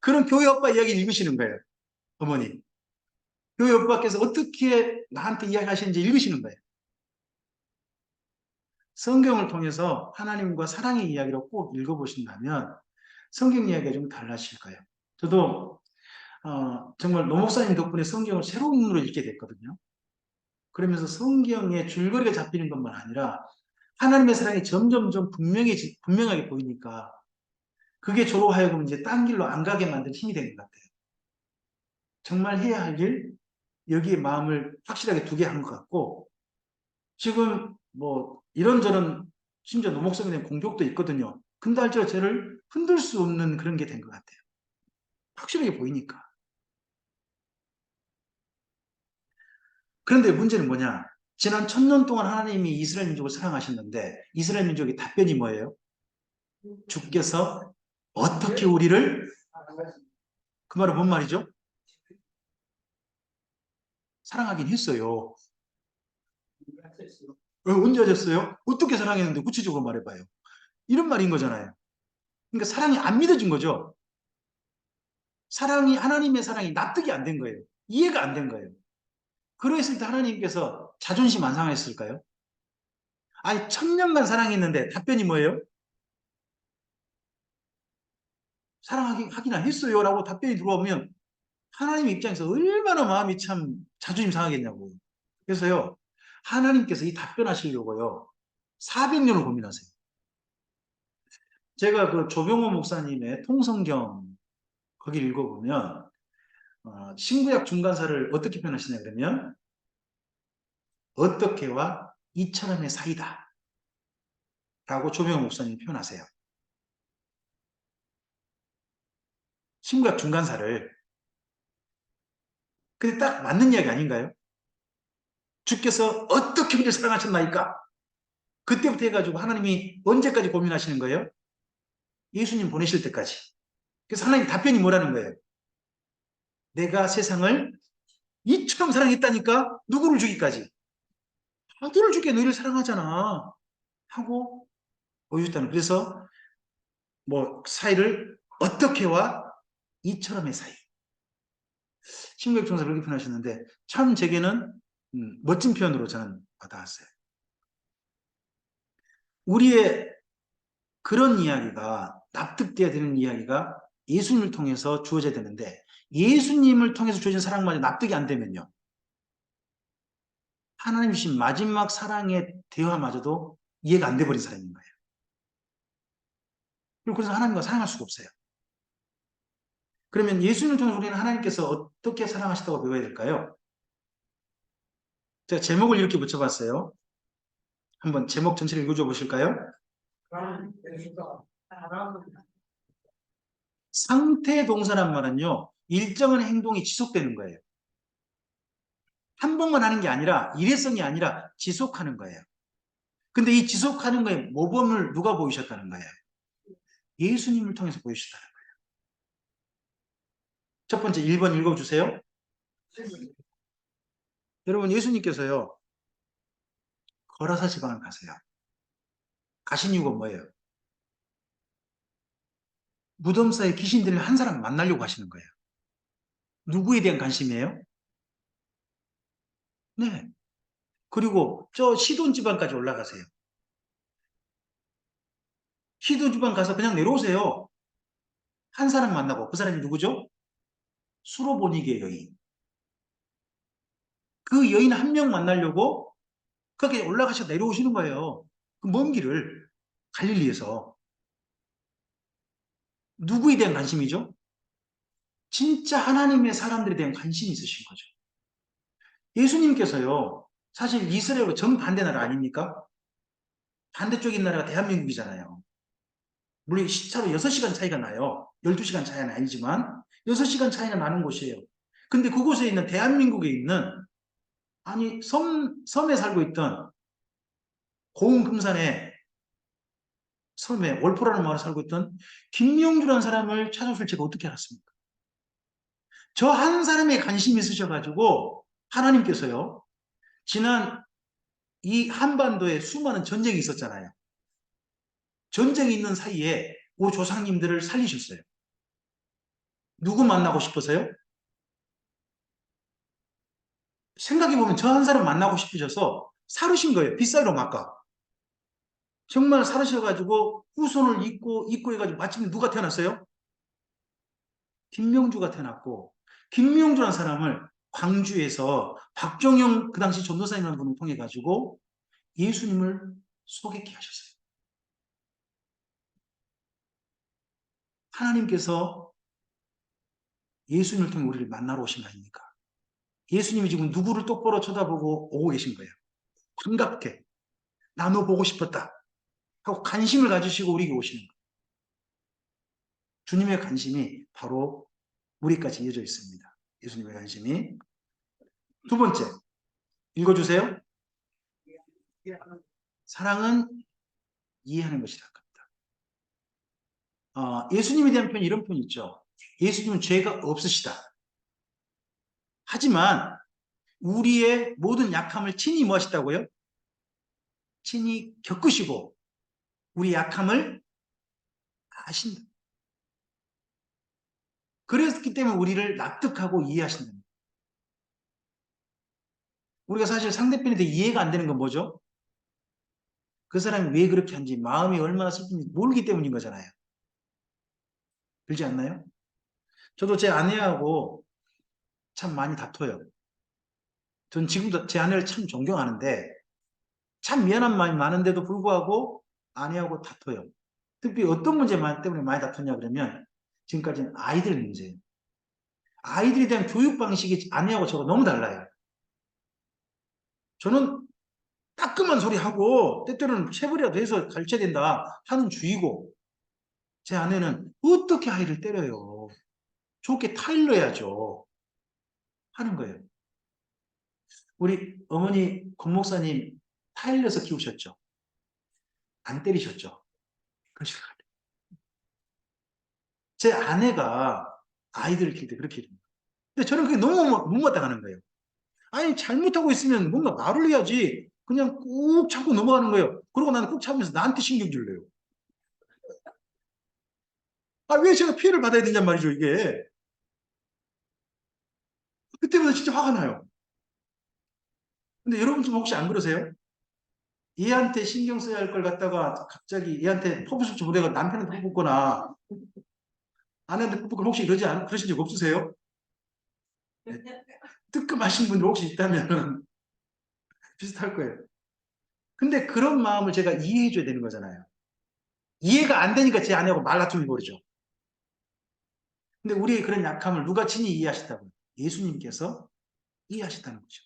그런 교회 오빠 이야기 읽으시는 거예요. 어머니. 교회 오빠께서 어떻게 나한테 이야기하시는지 읽으시는 거예요. 성경을 통해서 하나님과 사랑의 이야기를 꼭 읽어보신다면 성경 이야기가 좀 달라질 거예요. 저도 정말 노 목사님 덕분에 성경을 새로운 눈으로 읽게 됐거든요. 그러면서 성경의 줄거리가 잡히는 것만 아니라 하나님의 사랑이 점점점 분명하게 보이니까 그게 저로 하여금 이제 딴 길로 안 가게 만든 힘이 된 것 같아요. 정말 해야 할 일, 여기에 마음을 확실하게 두게 한 것 같고 지금 뭐 이런저런 심지어 노목성에 대한 공격도 있거든요. 근데 할지라도 쟤를 흔들 수 없는 그런 게 된 것 같아요. 확실하게 보이니까. 그런데 문제는 뭐냐? 지난 1000년 동안 하나님이 이스라엘 민족을 사랑하셨는데 이스라엘 민족의 답변이 뭐예요? 주께서 어떻게 우리를 그 말은 뭔 말이죠? 사랑하긴 했어요. 언제 하셨어요? 어떻게 사랑했는데 구체적으로 말해봐요. 이런 말인 거잖아요. 그러니까 사랑이 안 믿어진 거죠. 사랑이, 하나님의 사랑이 납득이 안 된 거예요. 이해가 안 된 거예요. 그랬을 때 하나님께서 자존심 안 상했을까요? 아니, 1000년간 사랑했는데 답변이 뭐예요? 사랑하기나 했어요 라고 답변이 들어오면 하나님 입장에서 얼마나 마음이 참 자존심 상하겠냐고. 그래서요, 하나님께서 이 답변하시려고요, 400년을 고민하세요. 제가 그 조병호 목사님의 통성경 거기 읽어보면 신구약 중간사를 어떻게 표현하시냐 그러면 어떻게와 이처럼의 사이다 라고 조병호 목사님이 표현하세요. 신구약 중간사를. 근데 딱 맞는 이야기 아닌가요? 주께서 어떻게 우리를 사랑하셨나이까? 그때부터 해가지고 하나님이 언제까지 고민하시는 거예요? 예수님 보내실 때까지. 그래서 하나님 답변이 뭐라는 거예요? 내가 세상을 이처럼 사랑했다니까 누구를 주기까지? 아들을 주게 너희를 사랑하잖아 하고 보여줬다는. 그래서 뭐 사이를 어떻게와 이처럼의 사이. 신구약 중에서 그렇게 표현하셨는데 참 제게는 멋진 표현으로 저는 받아왔어요. 우리의 그런 이야기가 납득돼야 되는 이야기가 예수님을 통해서 주어져야 되는데 예수님을 통해서 주어진 사랑마저 납득이 안 되면요, 하나님 주신 마지막 사랑의 대화마저도 이해가 안 돼버린 사람인 거예요. 그리고 그래서 하나님과 사랑할 수가 없어요. 그러면 예수님을 통해서 우리는 하나님께서 어떻게 사랑하시다고 배워야 될까요? 제가 제목을 이렇게 붙여봤어요. 한번 제목 전체를 읽어줘 보실까요? 상태 동사란 말은요, 일정한 행동이 지속되는 거예요. 한 번만 하는 게 아니라, 일회성이 아니라 지속하는 거예요. 근데 이 지속하는 거에 모범을 누가 보이셨다는 거예요? 예수님을 통해서 보이셨다는 거예요. 첫 번째 1번 읽어주세요. 여러분, 예수님께서요, 거라사 지방을 가세요. 가신 이유가 뭐예요? 무덤 사이 귀신들을 한 사람 만나려고 하시는 거예요. 누구에 대한 관심이에요? 네. 그리고 저 시돈 지방까지 올라가세요. 시돈 지방 가서 그냥 내려오세요. 한 사람 만나고, 그 사람이 누구죠? 수로보니게 여인. 그 여인 한 명 만나려고 그렇게 올라가셔 내려오시는 거예요. 그 먼 길을 갈릴리에서. 누구에 대한 관심이죠? 진짜 하나님의 사람들에 대한 관심이 있으신 거죠. 예수님께서요, 사실 이스라엘과 정반대 나라 아닙니까? 반대쪽인 나라가 대한민국이잖아요. 물론 시차로 6시간 차이가 나요. 12시간 차이는 아니지만 6시간 차이가 나는 곳이에요. 근데 그곳에 있는 대한민국에 있는, 아니 섬에 살고 있던 고흥금산의 섬에 월포라는 마을에 살고 있던 김명주라는 사람을 찾아올 제가 어떻게 알았습니까? 저 한 사람에 관심이 있으셔가지고 하나님께서요, 지난 이 한반도에 수많은 전쟁이 있었잖아요. 전쟁이 있는 사이에 그 조상님들을 살리셨어요. 누구 만나고 싶어서요? 생각해보면 저 한 사람 만나고 싶으셔서 사르신 거예요. 빗사이로 막가. 정말 사르셔가지고 후손을 잇고 해가지고 마침 누가 태어났어요? 김명주가 태어났고, 김명주라는 사람을 광주에서 박종영 그 당시 전도사님이라는 분을 통해 가지고 예수님을 소개케 하셨어요. 하나님께서 예수님을 통해 우리를 만나러 오신 거 아닙니까? 예수님이 지금 누구를 똑바로 쳐다보고 오고 계신 거예요. 반갑게. 나 너 보고 싶었다 하고 관심을 가지시고 우리에게 오시는 거예요. 주님의 관심이 바로 우리까지 이어져 있습니다. 예수님의 관심이. 두 번째, 읽어주세요. 사랑은 이해하는 것이다. 예수님에 대한 표현, 이런 표현 있죠. 예수님은 죄가 없으시다. 하지만 우리의 모든 약함을 친히 뭐 하시다고요? 친히 겪으시고 우리 약함을 아신다. 그랬기 때문에 우리를 납득하고 이해하신다. 우리가 사실 상대편에 대해 이해가 안 되는 건 뭐죠? 그 사람이 왜 그렇게 한지, 마음이 얼마나 슬픈지 모르기 때문인 거잖아요. 그렇지 않나요? 저도 제 아내하고 참 많이 다퉈요. 전 지금도 제 아내를 참 존경하는데 참 미안한 마음이 많은데도 불구하고 아내하고 다퉈요. 특히 어떤 문제 때문에 많이 다투냐 그러면 지금까지는 아이들 문제예요. 아이들에 대한 교육 방식이 아내하고 저가 너무 달라요. 저는 따끔한 소리 하고 때때로는 체벌이라도 해서 가르쳐야 된다 하는 주의고 제 아내는 어떻게 아이를 때려요. 좋게 타일러야죠. 하는 거예요. 우리 어머니 권 목사님 타일러서 키우셨죠? 안 때리셨죠? 그러실 것 같아요. 제 아내가 아이들을 키울 때 그렇게 해줍니다. 근데 저는 그게 너무 못마땅하는 거예요. 아니 잘못하고 있으면 뭔가 말을 해야지 그냥 꾹 참고 넘어가는 거예요. 그러고 나는 꾹 참으면서 나한테 신경질을 내요. 아, 왜 제가 피해를 받아야 되냔 말이죠, 이게. 그때마다 진짜 화가 나요. 근데 여러분 좀 혹시 안 그러세요? 얘한테 신경 써야 할 걸 갖다가 갑자기 얘한테 퍼붓을 좀 내가 남편한테 퍼붓거나 아내한테 퍼붓거나 혹시 그러신 적 없으세요? 네. 뜨끔하신 분들 혹시 있다면 비슷할 거예요. 근데 그런 마음을 제가 이해해줘야 되는 거잖아요. 이해가 안 되니까 제 아내하고 말다툼이 벌어져. 근데 우리의 그런 약함을 누가 친히 이해하셨다고요? 예수님께서 이해하셨다는 거죠.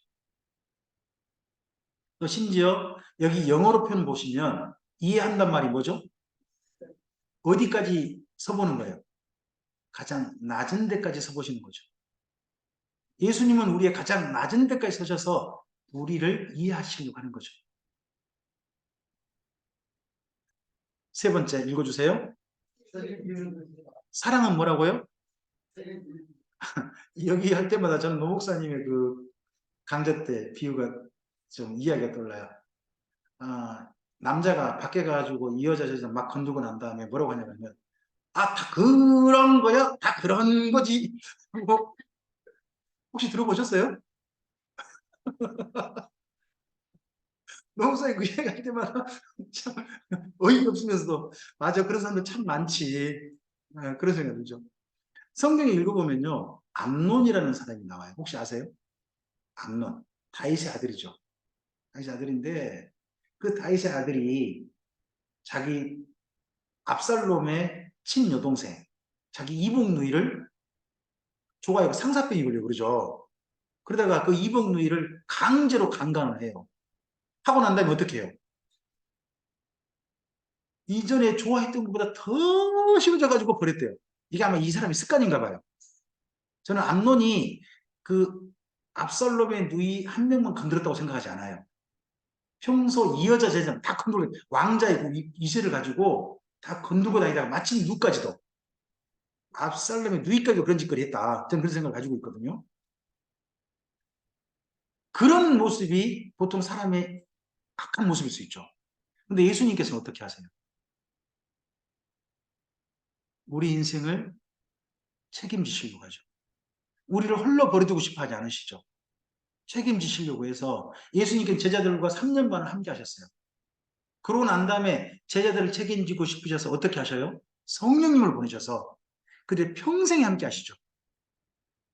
또 심지어 여기 영어로 표현 보시면 이해한단 말이 뭐죠? 어디까지 서보는 거예요? 가장 낮은 데까지 서보시는 거죠. 예수님은 우리의 가장 낮은 데까지 서셔서 우리를 이해하시려고 하는 거죠. 세 번째 읽어주세요. 사랑은 뭐라고요? 여기 할 때마다 저는 노 목사님의 그 강좌 때 비유가 좀 이야기가 떠올라요. 아, 남자가 밖에 가가지고 이 여자 저자 막 건들고 난 다음에 뭐라고 하냐면 아, 다 그런 거야? 다 그런 거지. 뭐, 혹시 들어보셨어요? 노 목사님 그 이야기 할 때마다 참 어이가 없으면서도 맞아, 그런 사람들 참 많지. 아, 그런 생각이 들죠. 성경에 읽어보면요 암논이라는 사람이 나와요. 혹시 아세요? 암논, 다윗의 아들이죠. 다윗의 아들인데 그 다윗의 아들이 자기 압살롬의 친여동생, 자기 이복 누이를 좋아하고 상사병이 걸려 그러죠. 그러다가 그 이복 누이를 강제로 강간을 해요. 하고 난 다음에 어떻게 해요? 이전에 좋아했던 것보다 더 싫어져가지고 버렸대요. 이게 아마 이 사람의 습관인가 봐요. 저는 암논이 그 압살롬의 누이 한 명만 건드렸다고 생각하지 않아요. 평소 이 여자 제자 다 건들고 왕자의 그 이세를 가지고 다 건들고 다니다가 마침 누까지도 압살롬의 누이까지 그런 짓거리 했다. 저는 그런 생각을 가지고 있거든요. 그런 모습이 보통 사람의 악한 모습일 수 있죠. 근데 예수님께서는 어떻게 하세요? 우리 인생을 책임지시려고 하죠. 우리를 홀로 버려두고 싶어 하지 않으시죠. 책임지시려고 해서 예수님께서 제자들과 3년 반을 함께 하셨어요. 그러고 난 다음에 제자들을 책임지고 싶으셔서 어떻게 하셔요? 성령님을 보내셔서 그들 평생에 함께 하시죠.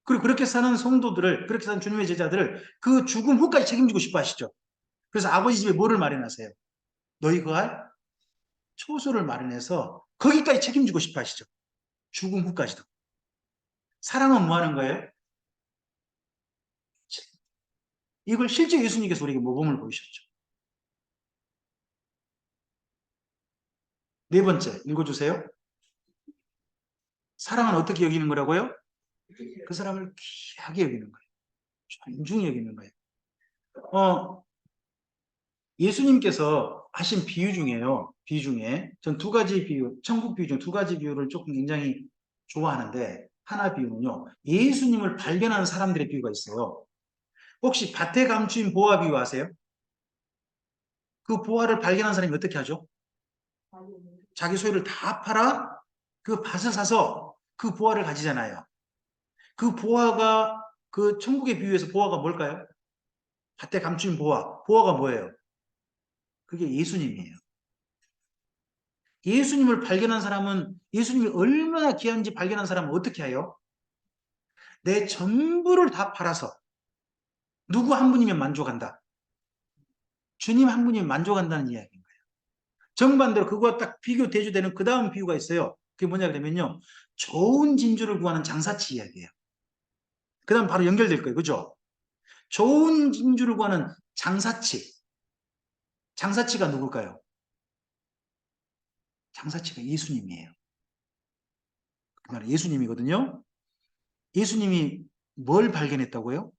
그리고 그렇게 사는 성도들을, 그렇게 사는 주님의 제자들을 그 죽음 후까지 책임지고 싶어 하시죠. 그래서 아버지 집에 뭐를 마련하세요? 너희 거할 초소를 마련해서 거기까지 책임지고 싶어 하시죠. 죽음 후까지도. 사랑은 뭐 하는 거예요? 이걸 실제 예수님께서 우리에게 모범을 보이셨죠. 네 번째, 읽어주세요. 사랑은 어떻게 여기는 거라고요? 그 사람을 귀하게 여기는 거예요. 존중히 여기는 거예요. 예수님께서 하신 비유 중에요. 비유 중에 전 두 가지 비유, 천국 비유 중 두 가지 비유를 조금 굉장히 좋아하는데 하나 비유는요. 예수님을 발견하는 사람들의 비유가 있어요. 혹시 밭에 감추인 보화 비유 아세요? 그 보화를 발견한 사람이 어떻게 하죠? 자기 소유를 다 팔아 그 밭을 사서 그 보화를 가지잖아요. 그 보화가 그 천국의 비유에서 보화가 뭘까요? 밭에 감춘 보화. 보화가 뭐예요? 그게 예수님이에요. 예수님을 발견한 사람은 예수님이 얼마나 귀한지 발견한 사람은 어떻게 해요? 내 전부를 다 팔아서 누구 한 분이면 만족한다. 주님 한 분이면 만족한다는 이야기인 거예요. 정반대로 그거와 딱 비교 대조되는 그 다음 비유가 있어요. 그게 뭐냐 그러면요. 좋은 진주를 구하는 장사치 이야기예요. 그 다음 바로 연결될 거예요. 그죠? 좋은 진주를 구하는 장사치. 장사치가 누굴까요? 장사치가 예수님이에요. 그 말은 예수님이거든요. 예수님이 뭘 발견했다고요?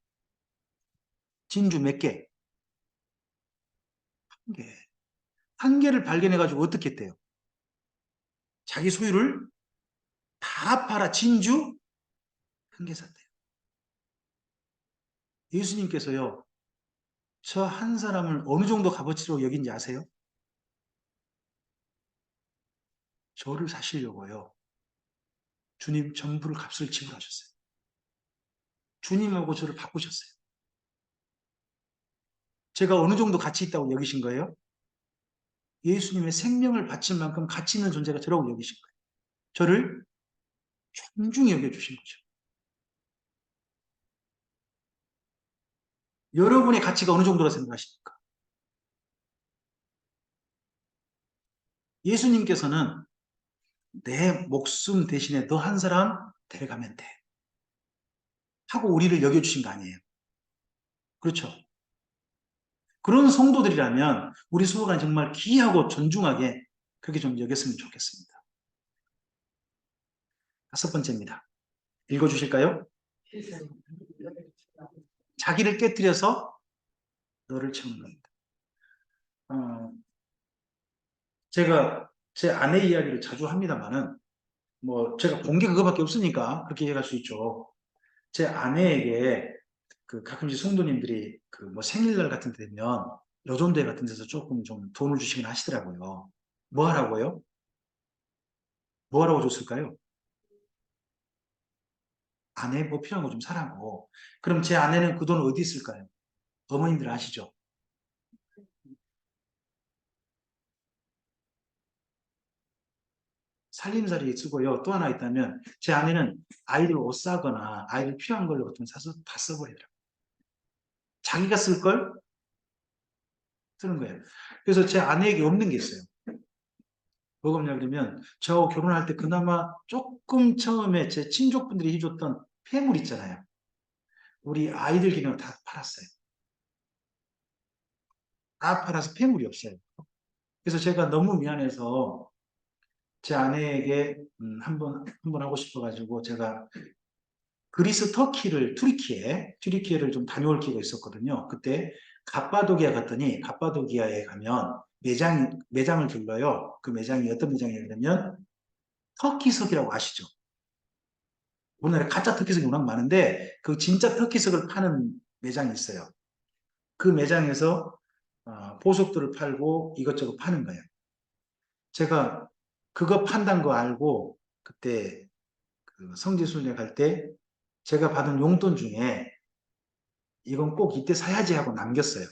진주 몇 개? 한 개. 한 개를 발견해가지고 어떻게 했대요? 자기 소유를 다 팔아 진주 한 개 샀대요. 예수님께서요, 저 한 사람을 어느 정도 값어치로 여긴지 아세요? 저를 사시려고요. 주님 전부를 값을 지불하셨어요. 주님하고 저를 바꾸셨어요. 제가 어느 정도 가치 있다고 여기신 거예요? 예수님의 생명을 바칠 만큼 가치 있는 존재가 저라고 여기신 거예요. 저를 존중히 여겨주신 거죠. 여러분의 가치가 어느 정도라 생각하십니까? 예수님께서는 내 목숨 대신에 너 한 사람 데려가면 돼. 하고 우리를 여겨주신 거 아니에요. 그렇죠? 그런 성도들이라면 우리 수호가 정말 귀하고 존중하게 그렇게 좀 여겼으면 좋겠습니다. 다섯 번째입니다. 읽어주실까요? 자기를 깨뜨려서 너를 채우는 겁니다. 제가 제 아내 이야기를 자주 합니다만은 뭐 제가 본 게 그거밖에 없으니까 그렇게 얘기할 수 있죠. 제 아내에게 그 가끔씩 성도님들이 그 뭐 생일날 같은 데 되면 여존대 같은 데서 조금 좀 돈을 주시긴 하시더라고요. 뭐 하라고요? 뭐 하라고 줬을까요? 아내 뭐 필요한 거 좀 사라고. 그럼 제 아내는 그 돈을 어디 쓸까요? 어머님들 아시죠? 살림살이에 쓰고요. 또 하나 있다면 제 아내는 아이들 옷 사거나 아이들 필요한 걸로 좀 사서 다 써버리더라고요. 자기가 쓸 걸 쓰는 거예요. 그래서 제 아내에게 없는 게 있어요. 뭐가 없냐 그러면 저 결혼할 때 그나마 조금 처음에 제 친족분들이 해줬던 폐물 있잖아요. 우리 아이들 기념을 다 팔았어요. 다 팔아서 폐물이 없어요. 그래서 제가 너무 미안해서 제 아내에게 한번 하고 싶어가지고 제가 그리스 터키를 튀르키예를 좀 다녀올 기회가 있었거든요. 그때 갑바도기아 갔더니 갑바도기아에 가면 매장을 들러요. 그 매장이 어떤 매장이냐면 터키석이라고 아시죠? 우리나라에 가짜 터키석이 워낙 많은데 그 진짜 터키석을 파는 매장이 있어요. 그 매장에서 보석들을 팔고 이것저것 파는 거예요. 제가 그거 판다는 거 알고 그때 그 성지순례 갈 때 제가 받은 용돈 중에 이건 꼭 이때 사야지 하고 남겼어요.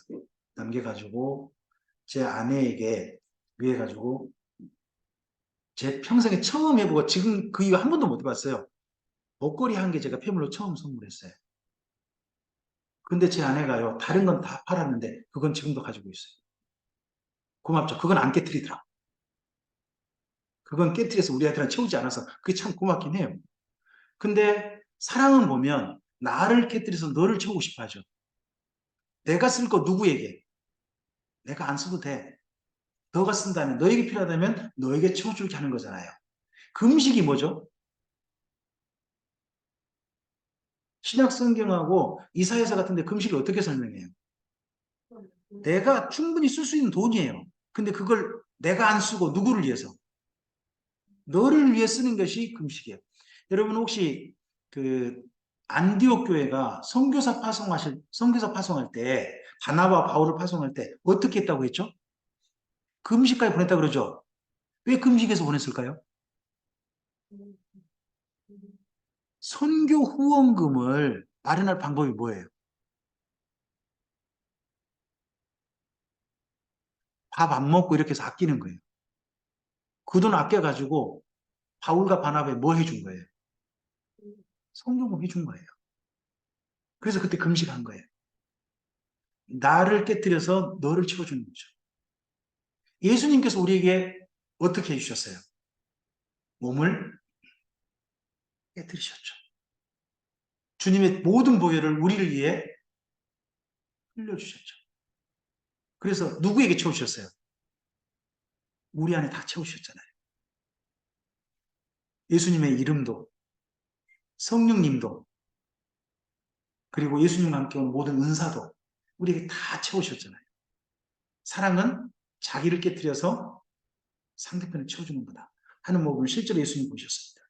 남겨가지고 제 아내에게 위해가지고 제 평생에 처음 해보고 지금 그 이후 한 번도 못 해봤어요. 목걸이 한 개 제가 폐물로 처음 선물했어요. 근데 제 아내가요, 다른 건 다 팔았는데 그건 지금도 가지고 있어요. 고맙죠. 그건 안 깨뜨리더라. 그건 깨뜨려서 우리 아들한테 채우지 않아서 그게 참 고맙긴 해요. 근데 사랑은 보면 나를 깨뜨려서 너를 채우고 싶어 하죠. 내가 쓸 거 누구에게? 내가 안 써도 돼. 너가 쓴다면, 너에게 필요하다면 너에게 채워줄게 하는 거잖아요. 금식이 뭐죠? 신약 성경하고 이사야서 같은데 금식을 어떻게 설명해요? 내가 충분히 쓸 수 있는 돈이에요. 근데 그걸 내가 안 쓰고 누구를 위해서? 너를 위해 쓰는 것이 금식이에요. 여러분 혹시 그 안디옥 교회가 선교사 파송할 때 바나바 바울을 파송할 때 어떻게 했다고 했죠? 금식까지 보냈다 그러죠. 왜 금식에서 보냈을까요? 선교 후원금을 마련할 방법이 뭐예요? 밥 안 먹고 이렇게 해서 아끼는 거예요. 그 돈 아껴가지고 바울과 바나바에 뭐 해준 거예요? 성경을 해준 거예요. 그래서 그때 금식한 거예요. 나를 깨뜨려서 너를 채워주는 거죠. 예수님께서 우리에게 어떻게 해주셨어요? 몸을 깨뜨리셨죠. 주님의 모든 보혈을 우리를 위해 흘려주셨죠. 그래서 누구에게 채우셨어요? 우리 안에 다 채우셨잖아요. 예수님의 이름도, 성령님도, 그리고 예수님과 함께 온 모든 은사도 우리에게 다 채우셨잖아요. 사랑은 자기를 깨뜨려서 상대편을 채워주는 거다 하는 부분을 실제로 예수님 보셨습니다.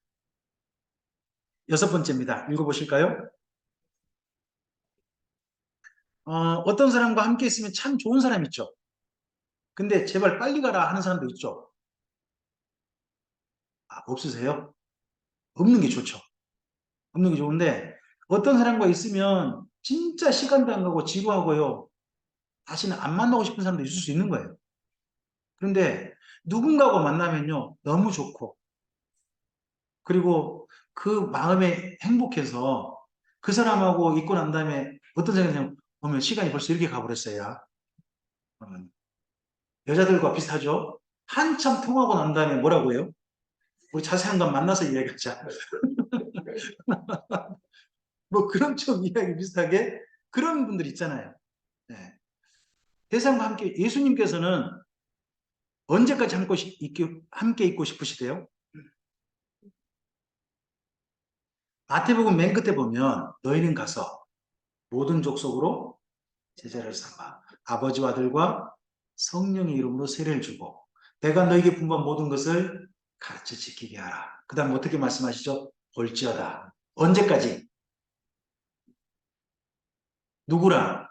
여섯 번째입니다. 읽어보실까요? 어떤 사람과 함께 있으면 참 좋은 사람 있죠. 근데 제발 빨리 가라 하는 사람도 있죠. 없으세요? 없는 게 좋죠. 없는 게 좋은데 어떤 사람과 있으면 진짜 시간도 안 가고 지루하고요. 다시는 안 만나고 싶은 사람도 있을 수 있는 거예요. 그런데 누군가하고 만나면요. 너무 좋고 그리고 그 마음에 행복해서 그 사람하고 있고 난 다음에 어떤 생각이냐면 보면 시간이 벌써 이렇게 가버렸어요. 여자들과 비슷하죠? 한참 통하고 난 다음에 뭐라고 해요? 우리 자세한 건 만나서 이야기하자. 뭐 그런 좀 이야기 비슷하게 그런 분들 있잖아요. 네. 대상과 함께 예수님께서는 언제까지 함께 있고 싶으시대요? 마태복음 맨 끝에 보면 너희는 가서 모든 족속으로 제자를 삼아 아버지와 아들과 성령의 이름으로 세례를 주고 내가 너에게 분부한 모든 것을 가르쳐 지키게 하라. 그 다음 어떻게 말씀하시죠? 올지어다. 언제까지? 누구랑?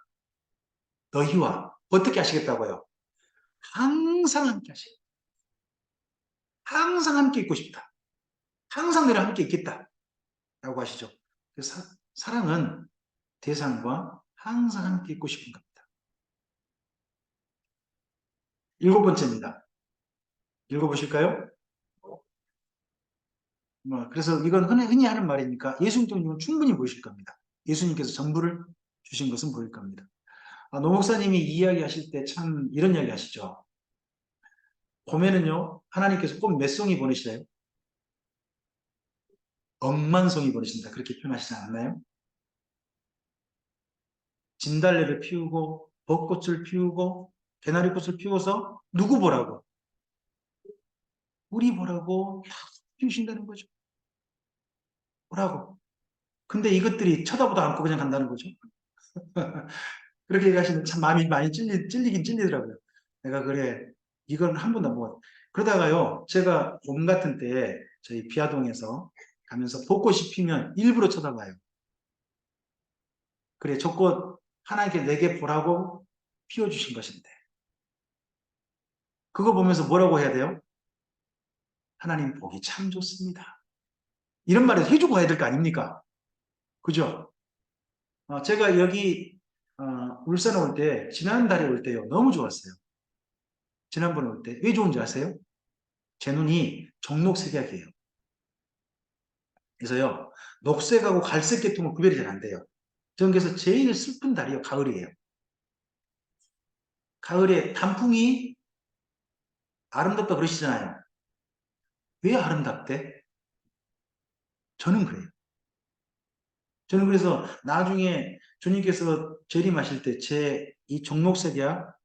너희와. 어떻게 하시겠다고요? 항상 함께 하시겠다. 항상 함께 있고 싶다. 항상 너랑 함께 있겠다. 라고 하시죠. 사랑은 대상과 항상 함께 있고 싶은 겁니다. 일곱 번째입니다. 읽어보실까요? 그래서 이건 흔히 하는 말이니까 예수님도 충분히 보이실 겁니다. 예수님께서 전부를 주신 것은 보일 겁니다. 노 목사님이 이야기하실 때 참 이런 이야기 하시죠. 봄에는요, 하나님께서 꼭 몇 송이 보내시나요? 억만 송이 보내신다. 그렇게 표현하시지 않나요? 진달래를 피우고 벚꽃을 피우고 개나리꽃을 피워서 누구 보라고? 우리 보라고 피우신다는 거죠. 보라고. 근데 이것들이 쳐다보도 않고 그냥 간다는 거죠. 그렇게 얘기하시면 참 마음이 많이 찔리긴 찔리더라고요. 내가 그래, 이건 한 번도 못. 그러다가요, 제가 봄 같은 때 저희 비아동에서 가면서 벚꽃이 피면 일부러 쳐다봐요. 그래, 저 꽃 하나님께 내게 보라고 피워주신 것인데. 그거 보면서 뭐라고 해야 돼요? 하나님 보기 참 좋습니다. 이런 말을 해주고 해야 될 거 아닙니까? 그죠? 제가 여기 울산에 올 때, 지난달에 올 때요, 너무 좋았어요. 지난번에 올 때. 왜 좋은지 아세요? 제 눈이 정록색약이에요. 그래서요, 녹색하고 갈색 계통은 구별이 잘 안 돼요. 저는 그래서 제일 슬픈 달이요, 가을이에요. 가을에 단풍이 아름답다 그러시잖아요. 왜 아름답대? 저는 그래요. 저는 그래서 나중에 주님께서 재림하실 때 제 이 정록색약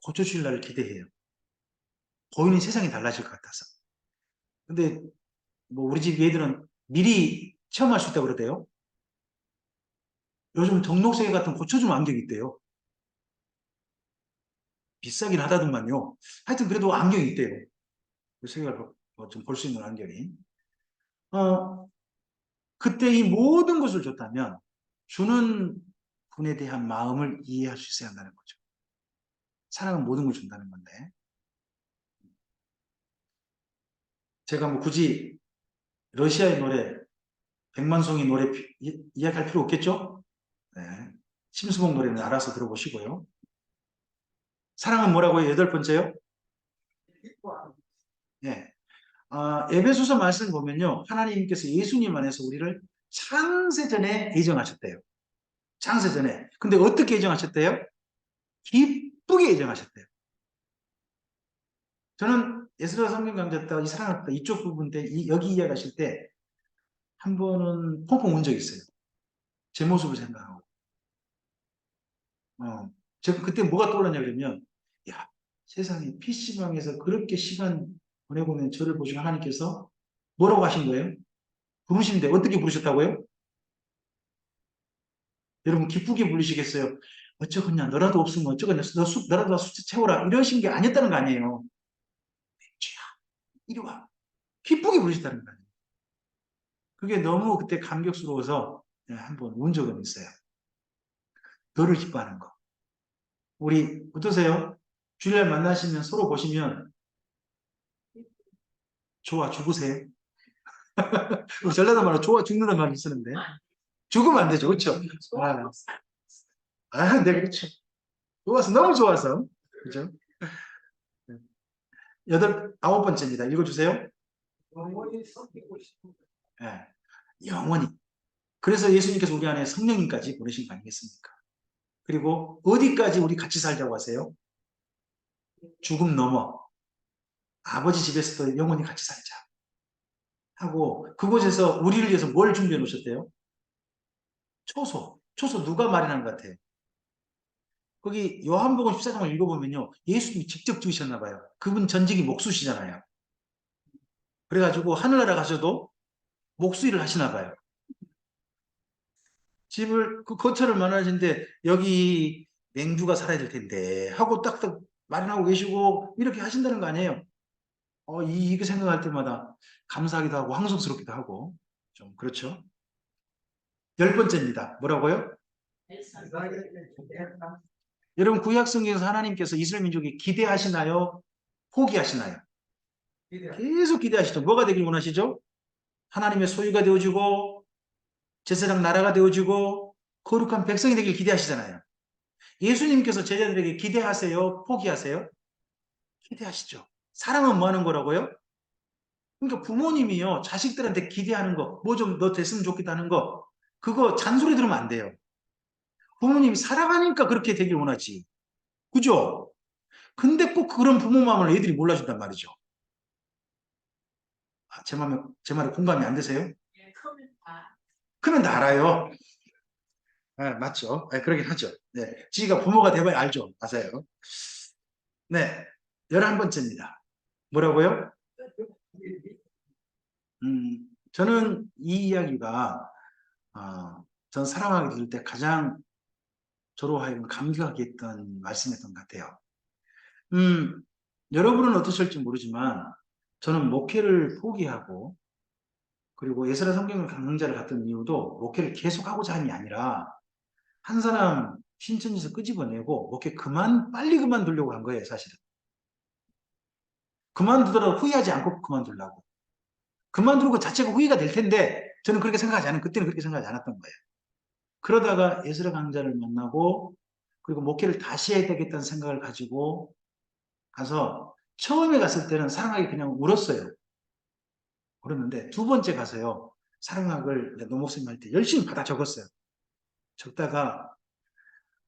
고쳐주실 날을 기대해요. 보이는 세상이 달라질 것 같아서. 근데 뭐 우리 집 애들은 미리 체험할 수 있다고 그러대요. 요즘 정록색 같은 고쳐주는 안경이 있대요. 비싸긴 하다더만요. 하여튼 그래도 안경이 있대요. 그 색을 좀 볼 수 있는 안경이. 어, 그때 이 모든 것을 줬다면 주는 분에 대한 마음을 이해할 수 있어야 한다는 거죠. 사랑은 모든 걸 준다는 건데. 제가 뭐 굳이 러시아의 노래 백만송이 노래 이야기할 필요 없겠죠? 네. 심수봉 노래는 알아서 들어보시고요. 사랑은 뭐라고요? 여덟 번째요? 네. 에베소서 말씀 보면요. 하나님께서 예수님 안에서 우리를 창세전에 예정하셨대요. 창세전에. 근데 어떻게 예정하셨대요? 기쁘게 예정하셨대요. 저는 예수라 성경 강좌 때, 이 사랑할 때, 이쪽 부분 때, 여기 이야기하실 때, 한 번은 펑펑 운 적이 있어요. 제 모습을 생각하고. 제가 그때 뭐가 떠올랐냐 그러면, 야, 세상에 PC방에서 그렇게 시간 보내보면 저를 보시고 하나님께서 뭐라고 하신 거예요? 부르신데, 어떻게 부르셨다고요? 여러분, 기쁘게 부르시겠어요? 어쩌겠냐, 너라도 없으면 어쩌겠냐, 너라도 숫자 채워라. 이러신 게 아니었다는 거 아니에요. 주야, 이리 와. 기쁘게 부르셨다는 거 아니에요. 그게 너무 그때 감격스러워서 한번 운 적은 있어요. 너를 기뻐하는 거. 우리 어떠세요? 주일날 만나시면 서로 보시면 좋아 죽으세요? 전라도 말로 좋아 죽는다는 말을 쓰는데 죽으면 안 되죠, 그렇죠? 네, 그렇죠. 좋아서 너무 좋아서 그죠? 아홉 번째입니다. 읽어주세요. 영원히 섬기고 싶은 네, 영원히. 그래서 예수님께서 우리 안에 성령님까지 보내신 거 아니겠습니까? 그리고 어디까지 우리 같이 살자고 하세요? 죽음 넘어 아버지 집에서도 영원히 같이 살자 하고 그곳에서 우리를 위해서 뭘 준비해 놓으셨대요? 초소 누가 마련한 것 같아요? 거기 요한복음 14장을 읽어보면요. 예수님이 직접 지으셨나 봐요. 그분 전직이 목수시잖아요. 그래가지고 하늘나라 가셔도 목수일을 하시나 봐요. 집을 그 거처를 마련하시는데 여기 맹주가 살아야 될 텐데 하고 딱딱 마련하고 계시고 이렇게 하신다는 거 아니에요. 이게 생각할 때마다 감사하기도 하고 황송스럽기도 하고 좀 그렇죠. 열 번째입니다. 뭐라고요? 여러분 구약 성경에서 하나님께서 이스라엘 민족이 기대하시나요? 포기하시나요? 계속 기대하시죠. 뭐가 되길 원하시죠? 하나님의 소유가 되어지고 제사장 나라가 되어지고 거룩한 백성이 되길 기대하시잖아요. 예수님께서 제자들에게 기대하세요? 포기하세요? 기대하시죠. 사랑은 뭐 하는 거라고요? 그러니까 부모님이요. 자식들한테 기대하는 거, 뭐 좀 너 됐으면 좋겠다는 거, 그거 잔소리 들으면 안 돼요. 부모님이 사랑하니까 그렇게 되길 원하지. 그죠? 근데 꼭 그런 부모 마음을 애들이 몰라준단 말이죠. 제 말에 공감이 안 되세요? 크면 다 그러면 다 알아요. 네, 맞죠? 네, 그러긴 하죠. 네, 지가 부모가 돼봐야 알죠. 맞아요. 네, 11번째입니다. 뭐라고요? 저는 이 이야기가, 전 사랑하게 될 때 가장 저로 하여금 감격하게 했던 말씀이었던 것 같아요. 여러분은 어떠실지 모르지만, 저는 목회를 포기하고, 그리고 예스라 성경을 강좌를 갔던 이유도 목회를 계속하고자 함이 아니라, 한 사람 신천지에서 끄집어내고, 목회 빨리 그만두려고 한 거예요, 사실은. 그만두더라도 후회하지 않고 그만두려고. 그만두는 것 자체가 후회가 될 텐데, 저는 그렇게 생각하지 않은, 그때는 그렇게 생각하지 않았던 거예요. 그러다가 예스라 강자를 만나고, 그리고 목회를 다시 해야 되겠다는 생각을 가지고 가서, 처음에 갔을 때는 사랑하기 그냥 울었어요. 울었는데, 두 번째 가서요, 사랑학을 노 목사님 할 때 열심히 받아 적었어요. 적다가,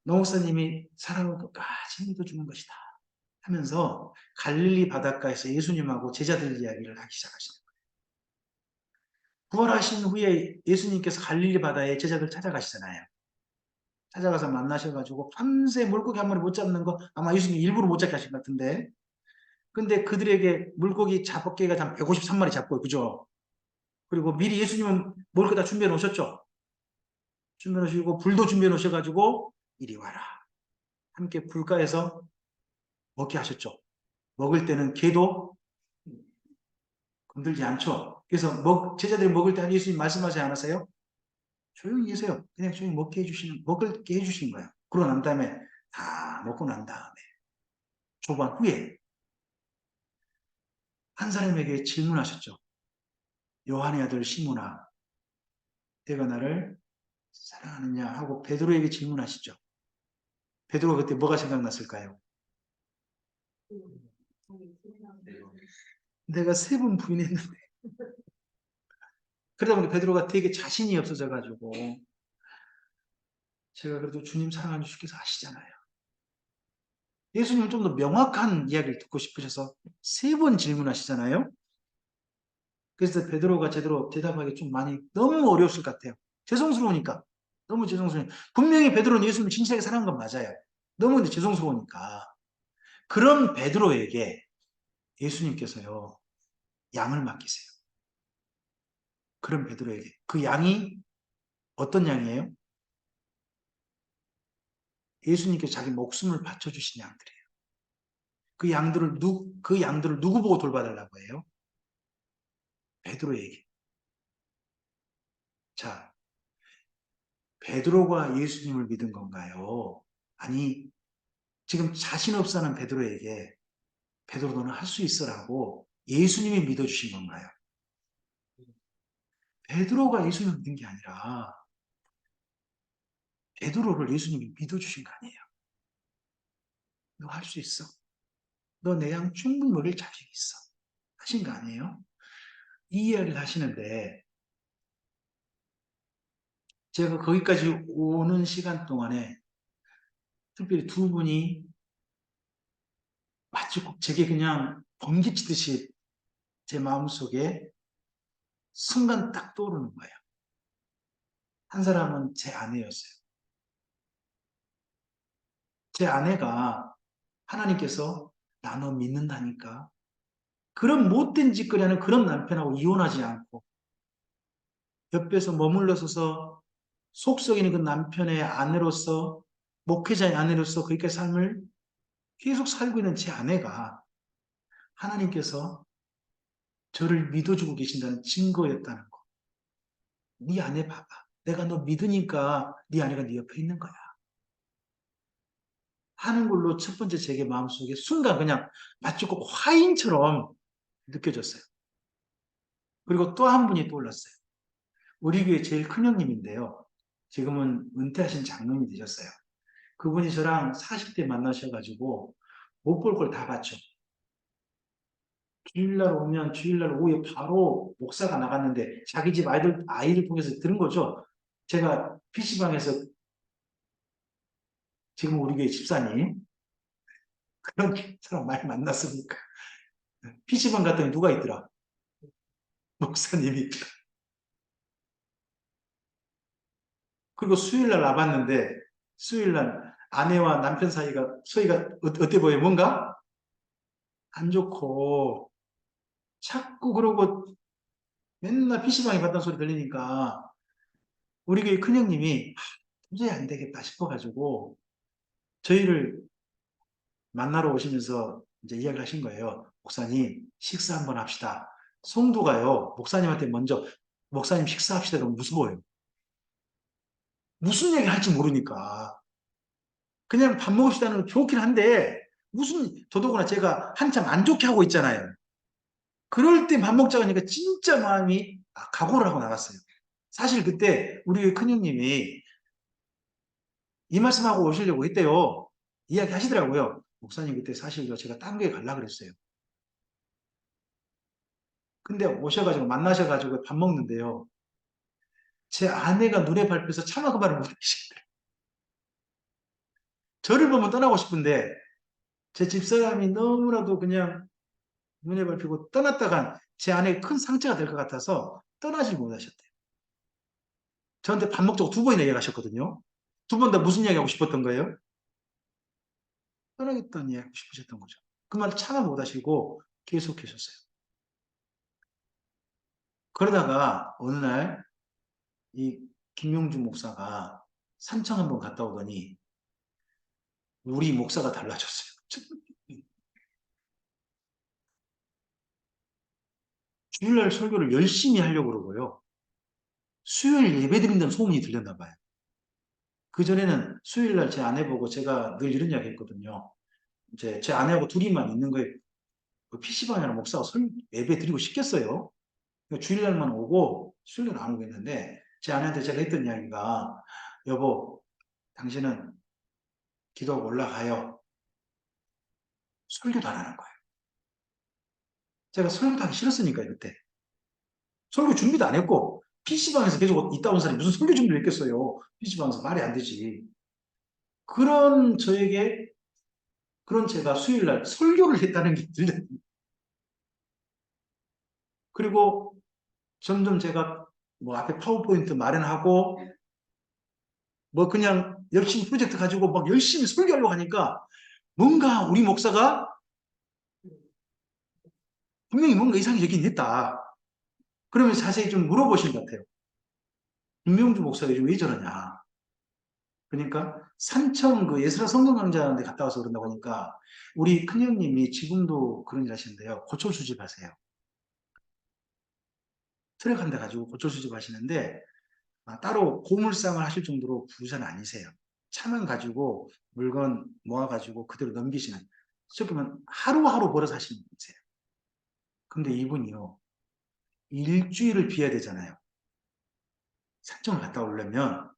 노 목사님이 사랑을 끝까지 믿어주는 것이다 하면서 갈릴리 바닷가에서 예수님하고 제자들 이야기를 하기 시작하시는 거예요. 부활하신 후에 예수님께서 갈릴리 바다에 제자들 찾아가시잖아요. 찾아가서 만나셔가지고 밤새 물고기 한 마리 못 잡는 거 아마 예수님 일부러 못 잡게 하신 것 같은데, 근데 그들에게 물고기 잡기가 한 153마리 잡고, 그죠? 그리고 미리 예수님은 먹을 거 다 준비해 놓으셨죠? 준비해 놓으시고 불도 준비해 놓으셔가지고 이리 와라, 함께 불가에서 먹게 하셨죠. 먹을 때는 개도 건들지 않죠. 그래서 제자들이 먹을 때 예수님 말씀하지 않았어요? 조용히 계세요. 그냥 조용히 먹게 해주신 거예요. 그러고 난 다음에 다 먹고 난 다음에 조반 후에 한 사람에게 질문하셨죠. 요한의 아들 시몬아, 내가 나를 사랑하느냐 하고 베드로에게 질문하시죠. 베드로가 그때 뭐가 생각났을까요? 내가 3번 부인했는데. 그러다 보니 베드로가 되게 자신이 없어져가지고, 제가 그래도 주님 사랑하는 주께서 아시잖아요. 예수님은 좀 더 명확한 이야기를 듣고 싶으셔서 3번 질문하시잖아요. 그래서 베드로가 제대로 대답하기 좀 많이 너무 어려웠을 것 같아요. 죄송스러우니까. 너무 죄송스러우니까. 분명히 베드로는 예수님을 진실하게 사랑한 건 맞아요. 너무 근데 죄송스러우니까. 그런 베드로에게 예수님께서요, 양을 맡기세요. 그런 베드로에게. 그 양이 어떤 양이에요? 예수님께서 자기 목숨을 바쳐주신 양들이에요. 그 양들을 누구 보고 돌봐달라고 해요? 베드로에게. 자, 베드로가 예수님을 믿은 건가요? 아니, 지금 자신 없어하는 베드로에게 베드로 너는 할 수 있어라고 예수님이 믿어주신 건가요? 베드로가 예수님을 믿은 게 아니라 베드로를 예수님이 믿어주신 거 아니에요. 너 할 수 있어. 너 내 양 충분히 먹일 자격이 있어. 하신 거 아니에요? 이 이야기를 하시는데 제가 거기까지 오는 시간 동안에 특별히 2분이 마치 제게 그냥 번개치듯이 제 마음속에 순간 딱 떠오르는 거예요. 한 사람은 제 아내였어요. 제 아내가 하나님께서 나 너 믿는다니까. 그런 못된 짓거리 하는 그런 남편하고 이혼하지 않고 옆에서 머물러 서서 속 썩이는 그 남편의 아내로서 목회자의 아내로서 그렇게 삶을 계속 살고 있는 제 아내가 하나님께서 저를 믿어주고 계신다는 증거였다는 거. 네 아내 봐봐. 내가 너 믿으니까 네 아내가 네 옆에 있는 거야. 하는 걸로 첫 번째 제게 마음속에 순간 그냥 마치 꼭 화인처럼 느껴졌어요. 그리고 또 한 분이 떠올랐어요. 우리 교회 제일 큰 형님인데요. 지금은 은퇴하신 장로님이 되셨어요. 그분이 저랑 40대 만나셔가지고 못 볼 걸 다 봤죠. 주일날 오면 주일날 오후에 바로 목사가 나갔는데 자기 집 아이를 통해서 들은 거죠. 제가 PC방에서 지금 우리 교회 집사님 그런 사람 많이 만났습니까? PC방 갔더니 누가 있더라? 목사님이. 그리고 수요일날 나봤는데 수요일날 아내와 남편 사이가 어때 보여요? 뭔가 안 좋고 자꾸 그러고 맨날 PC방에 갔다는 소리 들리니까 우리 교회 큰형님이 도저히 안 되겠다 싶어가지고 저희를 만나러 오시면서 이제 이야기를 하신 거예요. 목사님 식사 한번 합시다. 성도가요 목사님한테 먼저 목사님 식사합시다 그러면 무서워요. 무슨 얘기 할지 모르니까 그냥 밥 먹읍시다는 건 좋긴 한데 무슨 더더구나 제가 한참 안 좋게 하고 있잖아요. 그럴 때 밥 먹자고 하니까 진짜 마음이 각오를 하고 나갔어요. 사실 그때 우리 큰형님이 이 말씀하고 오시려고 했대요. 이야기 하시더라고요. 목사님 그때 사실 제가 딴 교회 가려고 그랬어요. 근데 오셔가지고 만나셔가지고 밥 먹는데요. 제 아내가 눈에 밟혀서 차마 그 말을 못하시더라고요. 저를 보면 떠나고 싶은데 제 집사람이 너무나도 그냥 눈에 밟히고 떠났다간 제 아내가 큰 상처가 될 것 같아서 떠나지 못하셨대요. 저한테 밥 먹자고 2번이나 얘기하셨거든요. 2번 다 무슨 이야기 하고 싶었던 거예요? 떠나겠다는 이야기 하고 싶으셨던 거죠. 그 말을 참아 못하시고 계속 계셨어요. 그러다가 어느 날 이 김용준 목사가 산청 한번 갔다 오더니 우리 목사가 달라졌어요. 주일날 설교를 열심히 하려고 그러고요. 수요일 예배 드린다는 소문이 들렸나 봐요. 그전에는 수요일날 제 아내 보고 제가 늘 이런 이야기 했거든요. 이제 제 아내하고 둘이만 있는 거에 그 PC방이나 목사가 예배 드리고 싶겠어요. 그러니까 주일날만 오고 수요일날 안 오겠는데 제 아내한테 제가 했던 이야기가, 여보, 당신은 기도하고 올라가요. 설교도 안 하는 거예요. 제가 설교도 하기 싫었으니까요, 그때. 설교 준비도 안 했고, PC방에서 계속 있다 온 사람이 무슨 설교 준비를 했겠어요. PC방에서 말이 안 되지. 그런 저에게, 그런 제가 수요일 날 설교를 했다는 게 들려요. 그리고 점점 제가 뭐 앞에 파워포인트 마련하고, 뭐 그냥 열심히 프로젝트 가지고 막 열심히 설교하려고 하니까, 뭔가 우리 목사가 분명히 뭔가 이상이 여긴 있다. 그러면 자세히 좀 물어보신 것 같아요. 김명주 목사가 요즘 왜 저러냐. 그러니까 산청 그 예술화 성경 강좌인데 갔다 와서 그런다고 하니까, 우리 큰형님이 지금도 그런 일 하시는데요. 고철 수집하세요. 트럭 한 대 가지고 고철 수집하시는데, 따로 고물상을 하실 정도로 부자는 아니세요. 차만 가지고 물건 모아가지고 그대로 넘기시는, 쉽게 보면 하루하루 벌어서 하시는 분이세요. 근데 이분이요, 일주일을 비워야 되잖아요. 산청을 갔다 오려면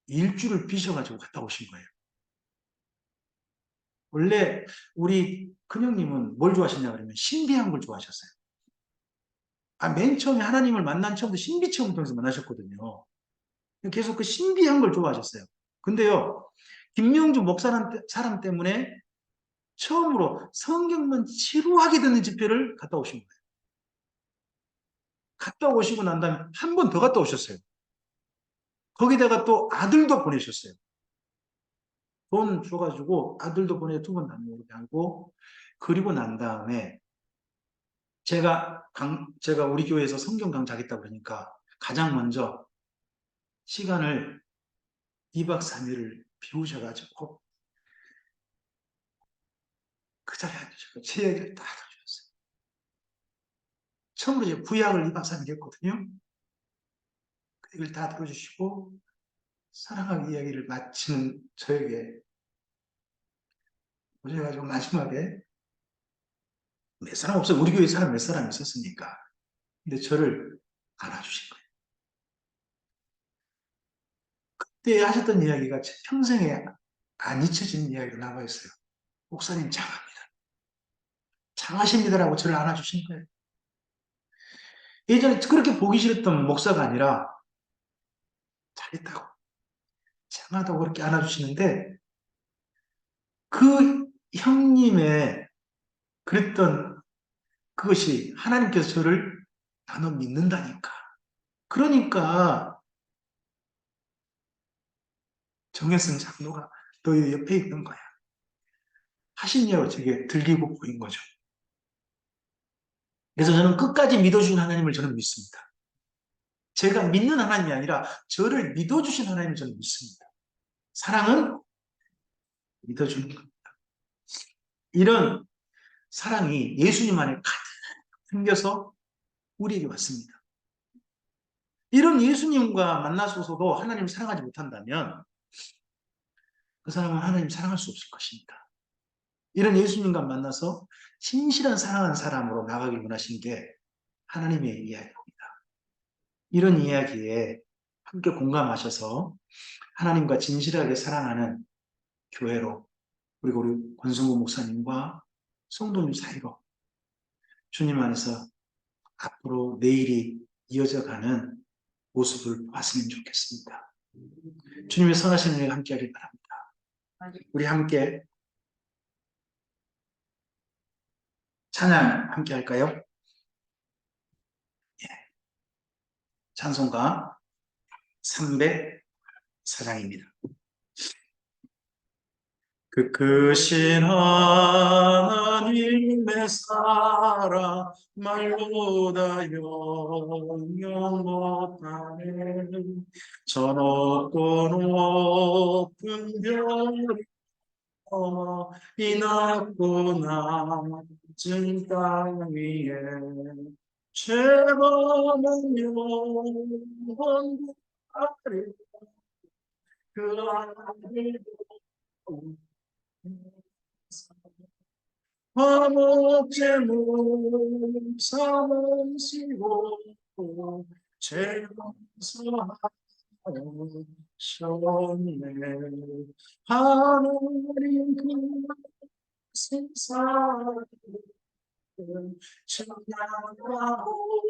일주일을 비셔가지고 갔다 오신 거예요. 원래 우리 큰형님은 뭘 좋아하셨냐 그러면 신비한 걸 좋아하셨어요. 맨 처음에 하나님을 만난 처음부터 신비 체험을 통해서 만나셨거든요. 계속 그 신비한 걸 좋아하셨어요. 근데요, 김명주 목사라는 사람 때문에 처음으로 성경만 지루하게 듣는 집회를 갔다 오신 거예요. 갔다 오시고 난 다음에 한 번 더 갔다 오셨어요. 거기다가 또 아들도 보내셨어요. 돈 줘가지고 아들도 보내 두 번 다니게 하고, 그리고 난 다음에 제가 우리 교회에서 성경 강좌하겠다 그러니까 가장 먼저 시간을 2박 3일을 비우셔가지고 그 자리에 앉으시고 제 얘기를 다 들어주셨어요. 처음으로 이제 구약을 2박 3일 했거든요. 그 얘기를 다 들어주시고 사랑하는 이야기를 마치는 저에게 오셔가지고 마지막에, 몇 사람 없어요. 우리 교회 사람 몇 사람 있었으니까. 근데 저를 안아주신 거예요. 그때 하셨던 이야기가 제 평생에 안 잊혀지는 이야기로 남아있어요. 목사님 장합니다. 장하십니다라고 저를 안아주신 거예요. 예전에 그렇게 보기 싫었던 목사가 아니라 잘했다고, 장하다고 그렇게 안아주시는데, 그 형님의 그랬던 그것이 하나님께서 저를 나눠 믿는다니까. 그러니까 정혜성 장로가 너 옆에 있는 거야. 하신 예가 제게 들리고 보인 거죠. 그래서 저는 끝까지 믿어주신 하나님을 저는 믿습니다. 제가 믿는 하나님이 아니라 저를 믿어주신 하나님을 저는 믿습니다. 사랑은 믿어주는 겁니다. 이런 사랑이 예수님 안에 가득 생겨서 우리에게 왔습니다. 이런 예수님과 만나서도 하나님을 사랑하지 못한다면 그 사람은 하나님 사랑할 수 없을 것입니다. 이런 예수님과 만나서 진실한 사랑하는 사람으로 나가길 원하신 게 하나님의 이야기입니다. 이런 이야기에 함께 공감하셔서 하나님과 진실하게 사랑하는 교회로, 그리고 우리 권성구 목사님과 성도님 사이로 주님 안에서 앞으로 내일이 이어져가는 모습을 봤으면 좋겠습니다. 주님의 선하신 은혜가 함께하길 바랍니다. 우리 함께 찬양 함께 할까요? 찬송가 304장입니다. 그 크신 하나님의 사랑 말로 다 영영 못하네. 저 높고 높은 별이 이 낮고 낮은 땅 위에 죄범은 영원히 아래 그 아들도 화목제 몸 삼으시고 제공하셨네. 하나님 그 세상을 찬양하고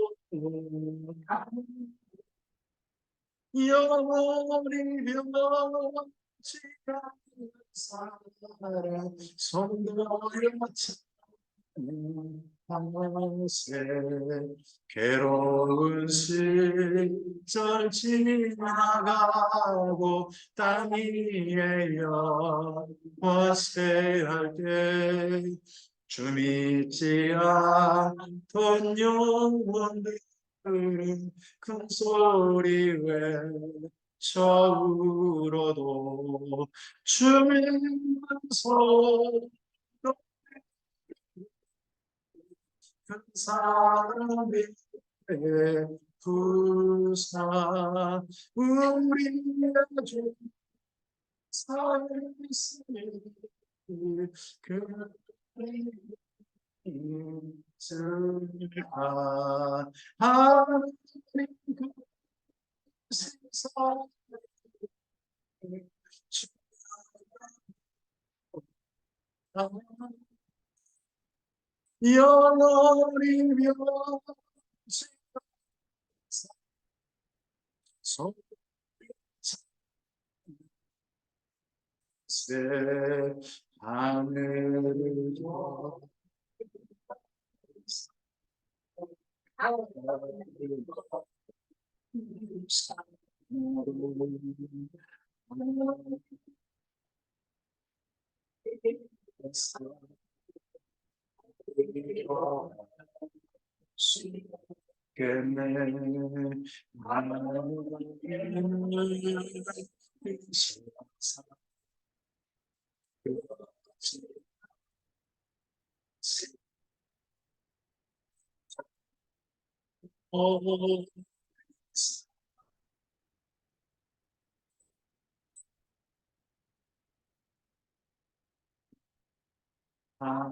영원히 변치가 않는 사랑 손들어 밤새 괴로운 시절 지나가고 땅 위에 영화세할 때 주 믿지 않던 영혼들은 큰 소리 외쳐 울어도 주님께서 큰 사랑의 부사 우리의 주 살았으니 그 인생을 하나님 그 세상 영원히 멸치 새 하늘을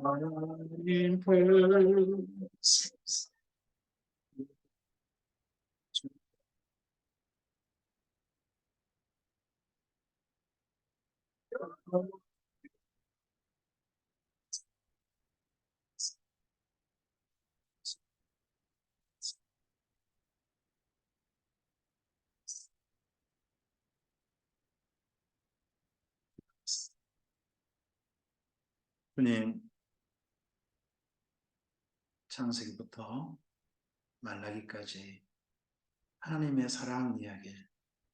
하나님 그 주님, 창세기부터 말라기까지 하나님의 사랑 이야기,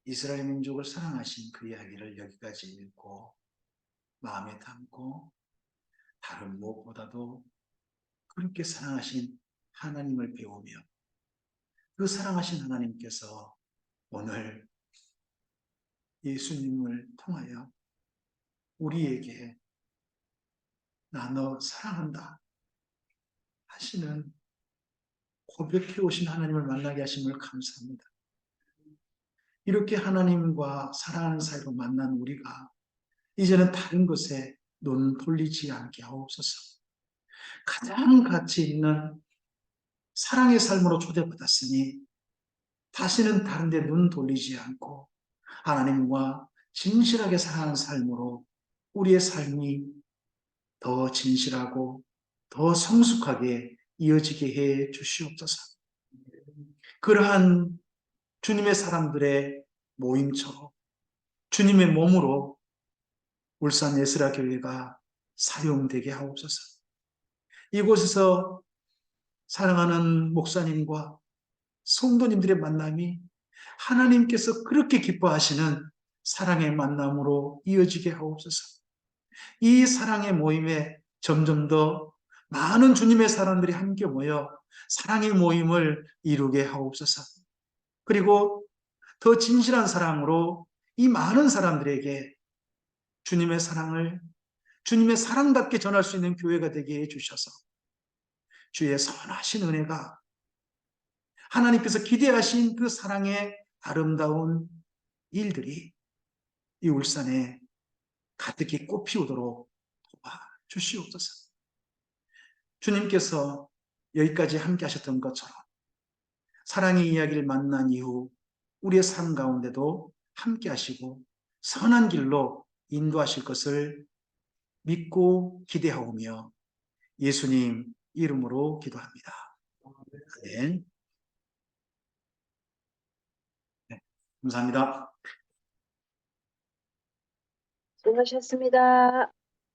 이스라엘 민족을 사랑하신 그 이야기를 여기까지 읽고 마음에 담고 다른 무엇보다도 그렇게 사랑하신 하나님을 배우며 그 사랑하신 하나님께서 오늘 예수님을 통하여 우리에게 나 너 사랑한다 하시는 고백해 오신 하나님을 만나게 하심을 감사합니다. 이렇게 하나님과 사랑하는 사이로 만난 우리가 이제는 다른 것에 눈 돌리지 않게 하옵소서. 가장 가치 있는 사랑의 삶으로 초대받았으니 다시는 다른 데 눈 돌리지 않고 하나님과 진실하게 사랑하는 삶으로 우리의 삶이 더 진실하고 더 성숙하게 이어지게 해 주시옵소서. 그러한 주님의 사람들의 모임처럼 주님의 몸으로 울산 예스라 교회가 사용되게 하옵소서. 이곳에서 사랑하는 목사님과 성도님들의 만남이 하나님께서 그렇게 기뻐하시는 사랑의 만남으로 이어지게 하옵소서. 이 사랑의 모임에 점점 더 많은 주님의 사람들이 함께 모여 사랑의 모임을 이루게 하옵소서. 그리고 더 진실한 사랑으로 이 많은 사람들에게 주님의 사랑을 주님의 사랑답게 전할 수 있는 교회가 되게 해주셔서 주의 선하신 은혜가 하나님께서 기대하신 그 사랑의 아름다운 일들이 이 울산에 가득히 꽃피우도록 도와주시옵소서. 주님께서 여기까지 함께 하셨던 것처럼 사랑의 이야기를 만난 이후 우리의 삶 가운데도 함께 하시고 선한 길로 인도하실 것을 믿고 기대하오며 예수님 이름으로 기도합니다. 아멘. 네, 감사합니다. 수고하셨습니다.